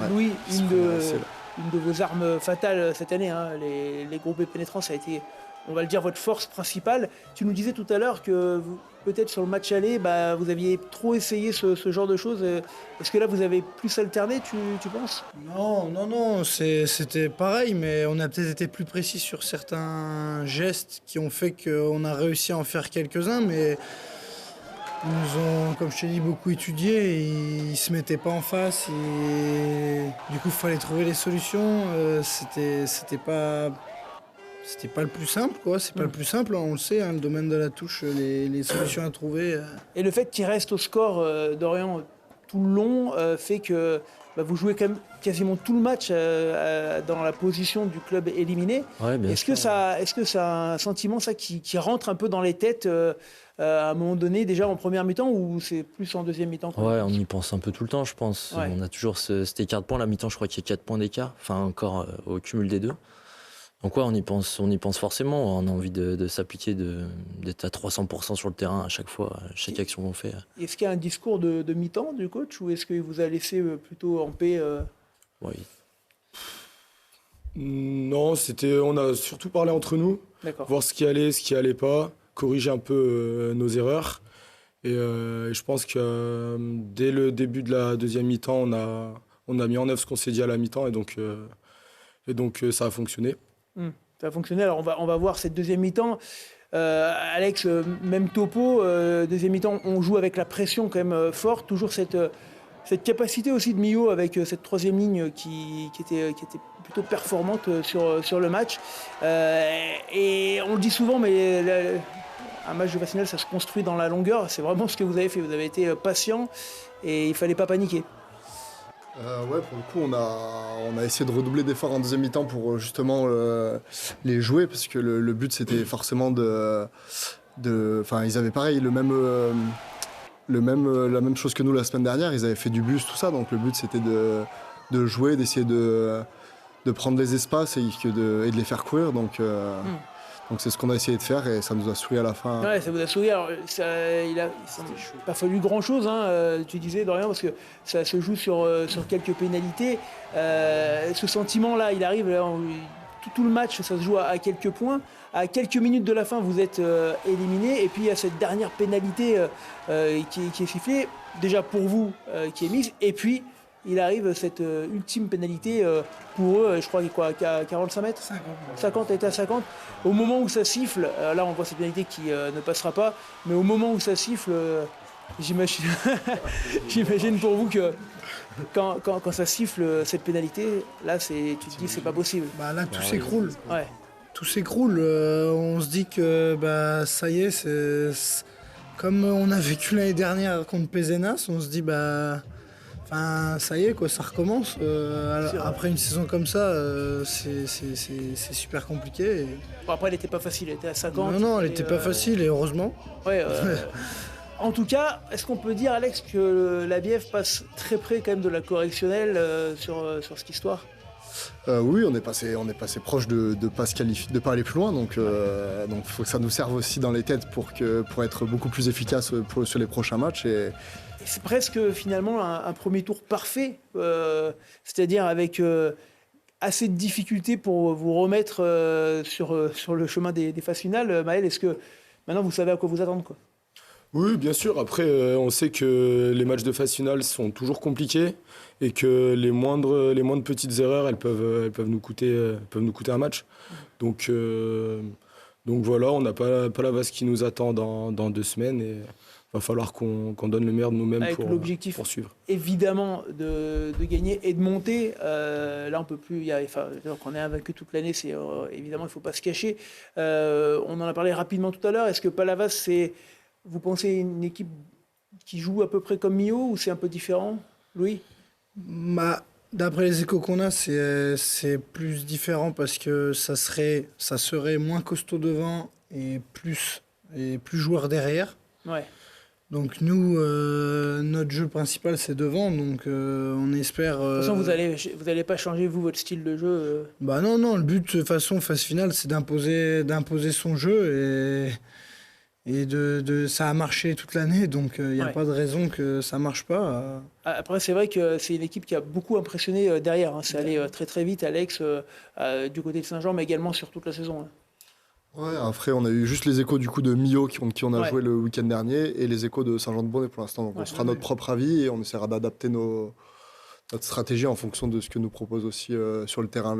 Louis, une de vos armes fatales cette année, hein, les groupes pénétrants, ça a été... On va le dire, votre force principale. Tu nous disais tout à l'heure que peut-être sur le match aller, vous aviez trop essayé ce genre de choses. Est-ce que là, vous avez plus alterné, tu penses ? Non, c'était pareil, mais on a peut-être été plus précis sur certains gestes qui ont fait qu'on a réussi à en faire quelques-uns, mais ils nous ont, comme je t'ai dit, beaucoup étudié, et ils ne se mettaient pas en face, et du coup, il fallait trouver les solutions. C'était pas le plus simple, quoi. C'est pas le plus simple, on le sait, hein, le domaine de la touche, les solutions à trouver. Et le fait qu'il reste au score d'Orient tout le long fait que vous jouez quand même quasiment tout le match dans la position du club éliminé. Ouais, est-ce que c'est un sentiment ça qui rentre un peu dans les têtes à un moment donné, déjà en première mi-temps, ou c'est plus en deuxième mi-temps ? Ouais, on y pense un peu tout le temps, je pense. Ouais. On a toujours cet écart de points. La mi-temps, je crois qu'il y a 4 points d'écart, enfin encore au cumul des deux. Donc on y pense forcément, on a envie de s'appliquer, d'être à 300% sur le terrain à chaque fois, chaque action qu'on fait. Est-ce qu'il y a un discours de mi-temps du coach, ou est-ce qu'il vous a laissé plutôt en paix Oui. Non, on a surtout parlé entre nous, voir ce qui allait pas, corriger un peu nos erreurs. Et je pense que dès le début de la deuxième mi-temps, on a mis en œuvre ce qu'on s'est dit à la mi-temps, et donc ça a fonctionné. Ça a fonctionné. Alors on va voir cette deuxième mi-temps. Alex, même topo, deuxième mi-temps, on joue avec la pression quand même forte, toujours cette capacité aussi de Millau avec cette troisième ligne qui était plutôt performante sur le match. Et on le dit souvent, mais un match de phase finale, ça se construit dans la longueur. C'est vraiment ce que vous avez fait. Vous avez été patient et il ne fallait pas paniquer. Pour le coup, on a essayé de redoubler d'efforts en deuxième mi-temps pour justement les jouer, parce que le but c'était forcément ils avaient pareil la même chose que nous la semaine dernière. Ils avaient fait du bus, tout ça, donc le but c'était de jouer, d'essayer de prendre les espaces et de les faire courir. Donc c'est ce qu'on a essayé de faire, et ça nous a souri à la fin. Ouais, ça vous a souri. Alors, il n'a pas fallu grand-chose, hein, tu disais, Dorian, parce que ça se joue sur quelques pénalités. Ce sentiment-là, il arrive, tout le match, ça se joue à quelques points. À quelques minutes de la fin, vous êtes éliminé. Et puis, il y a cette dernière pénalité qui est sifflée. déjà pour vous qui est mise, et puis il arrive cette ultime pénalité pour eux, je crois qu'il a 45 mètres 50, elle était à 50. Au moment où ça siffle, là on voit cette pénalité qui ne passera pas, mais au moment où ça siffle, j'imagine pour vous que quand ça siffle cette pénalité, là tu te dis c'est pas possible. Bah là tout s'écroule. Ouais. Tout s'écroule. On se dit que ça y est, c'est comme on a vécu l'année dernière contre Pézenas, on se dit ça y est quoi, ça recommence. Après une saison comme ça, c'est super compliqué. Bon, après elle n'était pas facile, elle était à 50. Non, elle n'était pas facile et heureusement. Ouais. En tout cas, est-ce qu'on peut dire, Alex, que la Bièvre passe très près quand même de la correctionnelle sur cette histoire? Oui, on est passé proche de pas se qualifier, de pas aller plus loin, donc faut que ça nous serve aussi dans les têtes pour être beaucoup plus efficace sur les prochains matchs. Et c'est presque finalement un premier tour parfait, c'est-à-dire avec assez de difficultés pour vous remettre sur le chemin des phases finales. Maël, est-ce que maintenant vous savez à quoi vous attendre, quoi? Oui, bien sûr. Après, on sait que les matchs de phase finale sont toujours compliqués et que les moindres petites erreurs, elles peuvent nous coûter un match. Donc voilà, on n'a pas la base qui nous attend dans 2 semaines et va falloir qu'on donne le meilleur de nous-mêmes avec l'objectif pour suivre. Évidemment de gagner et de monter. Là, on peut plus. On est invaincu toute l'année. C'est évidemment, il ne faut pas se cacher. On en a parlé rapidement tout à l'heure. Est-ce que Palavas, vous pensez une équipe qui joue à peu près comme Millau ou c'est un peu différent, Louis? D'après les échos qu'on a, c'est plus différent parce que ça serait moins costaud devant et plus joueur derrière. Ouais. Donc nous, notre jeu principal c'est devant, donc on espère. De toute façon, vous allez pas changer votre style de jeu. Non, le but de toute façon phase finale, c'est d'imposer son jeu et ça a marché toute l'année, donc il n'y a pas de raison que ça marche pas. Après, c'est vrai que c'est une équipe qui a beaucoup impressionné derrière. C'est allé très très vite, Alex, du côté de Saint-Jean, mais également sur toute la saison. Ouais, après, on a eu juste les échos du coup de Millau qui on a joué le week-end dernier et les échos de Saint-Jean-de-Bonnet pour l'instant. Donc on se fera notre propre avis et on essaiera d'adapter notre stratégie en fonction de ce que nous propose aussi sur le terrain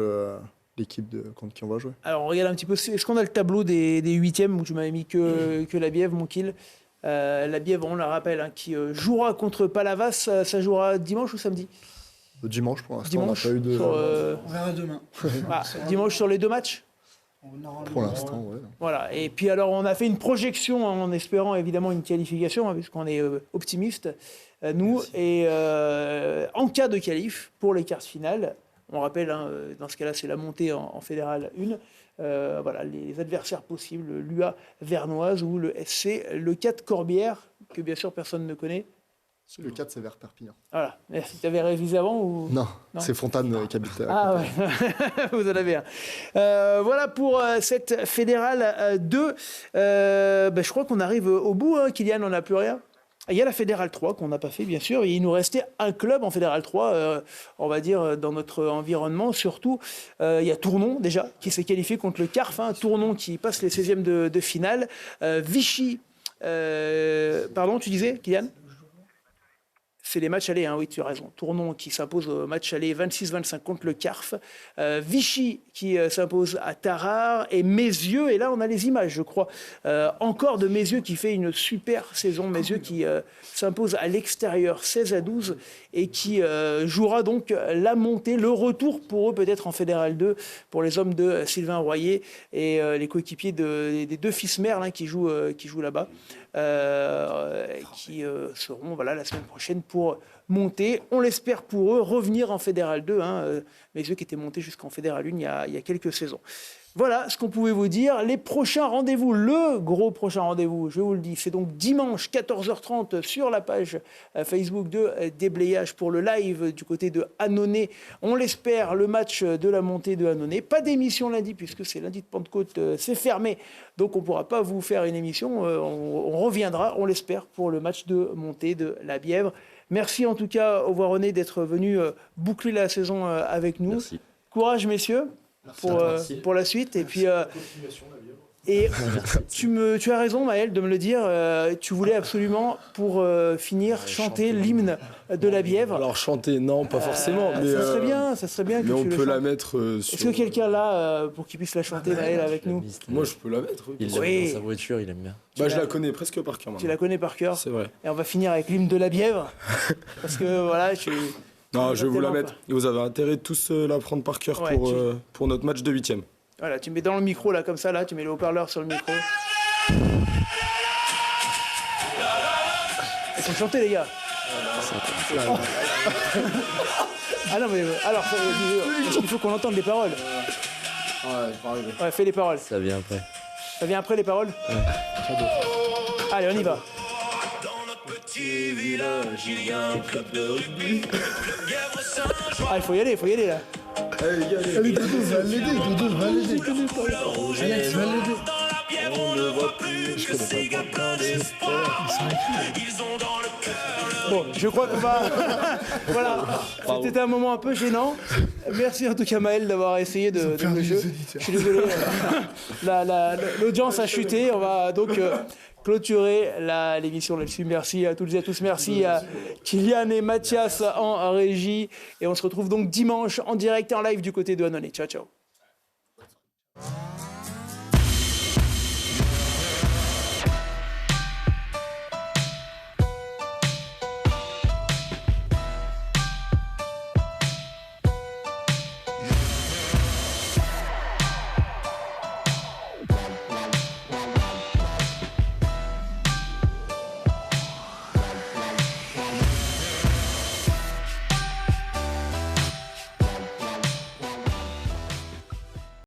l'équipe contre qui on va jouer. Alors on regarde un petit peu, est-ce qu'on a le tableau des huitièmes où tu m'avais mis que la Bièvre, mon kill. La Bièvre, on le rappelle, qui jouera contre Palavas, ça jouera dimanche ou samedi? Dimanche pour l'instant, dimanche, on n'a pas eu de... On verra demain. Dimanche sur les 2 matchs? Pour l'instant, ouais. Voilà. Et puis alors, on a fait une projection en espérant évidemment une qualification, puisqu'on est optimiste, nous. Merci. Et en cas de qualif pour les quarts finales, on rappelle, dans ce cas-là, c'est la montée en Fédéral 1. Voilà, les adversaires possibles, l'UA Vernoise ou le SC Le 4 Corbière, que bien sûr personne ne connaît. Le 4, c'est vers Perpignan. Voilà. Merci. Tu avais révisé avant ou... Non, c'est Fontane qui habite. Ah ouais, vous en avez un. Voilà pour cette Fédérale 2. Je crois qu'on arrive au bout, Kylian, on n'a plus rien. Il y a la Fédérale 3 qu'on n'a pas fait, bien sûr. Et il nous restait un club en Fédérale 3, on va dire, dans notre environnement. Surtout, il y a Tournon, déjà, qui s'est qualifié contre le CARF. Tournon qui passe les 16e de finale. Vichy... pardon, tu disais, Kylian ? C'est les matchs allés, oui, tu as raison. Tournon qui s'impose au match aller 26-25 contre le CARF. Vichy qui s'impose à Tarare. Et Mézieux, et là on a les images, je crois. Encore de Mézieux qui fait une super saison. Mézieux qui s'impose à l'extérieur 16-12 et qui jouera donc la montée, le retour pour eux peut-être en Fédéral 2 pour les hommes de Sylvain Royer et les coéquipiers des 2 fils Merle qui jouent là-bas. Qui seront la semaine prochaine pour monter, on l'espère pour eux, revenir en Fédéral 2, mais eux qui étaient montés jusqu'en Fédéral 1 il y a quelques saisons. Voilà ce qu'on pouvait vous dire. Les prochains rendez-vous, le gros prochain rendez-vous, je vous le dis, c'est donc dimanche 14h30 sur la page Facebook de Déblayage pour le live du côté de Annonay. On l'espère, le match de la montée de Annonay. Pas d'émission lundi puisque c'est lundi de Pentecôte, c'est fermé. Donc on ne pourra pas vous faire une émission. On reviendra, on l'espère, pour le match de montée de la Bièvre. Merci en tout cas au Voironnais d'être venu boucler la saison avec nous. Merci. Courage messieurs. Pour la suite. Et puis, Et tu as raison, Maël, de me le dire. Tu voulais absolument, pour finir, chanter l'hymne de la Bièvre. Alors chanter, non, pas forcément. Mais, ça serait bien que mais tu on le peut chantes. la mettre sur... Est-ce que quelqu'un là, pour qu'il puisse la chanter, Maël, avec nous? Moi, je peux la mettre. Oui. Il l'a dans sa voiture, il aime bien. Je la connais presque par cœur. Tu la connais par cœur? C'est vrai. Et on va finir avec l'hymne de la Bièvre. Parce que voilà, Non, je vais vous la mettre. Et vous avez intérêt de tous la prendre par cœur pour notre match de 8e. Voilà, tu mets dans le micro, là, comme ça, là, tu mets le haut-parleur sur le micro. Il faut chanter, les gars. Ah non, mais alors, il faut qu'on entende les paroles. Ouais, fais les paroles. Ça vient après. Ça vient après, les paroles? Ouais. Allez, on y va. Ah, il faut y aller, là. Allez, Doudou, va l'aider. Alex, va l'aider. Bon, je crois qu'on va... Voilà, c'était un moment un peu gênant. Merci en tout cas, Maël, d'avoir essayé de le jeu. Je suis désolé, l'audience a chuté. On va donc... clôturer l'émission là-dessus. Merci à toutes et à tous. Merci à Kylian et Mathias en régie. Et on se retrouve donc dimanche en direct et en live du côté de Annonay. Ciao, ciao.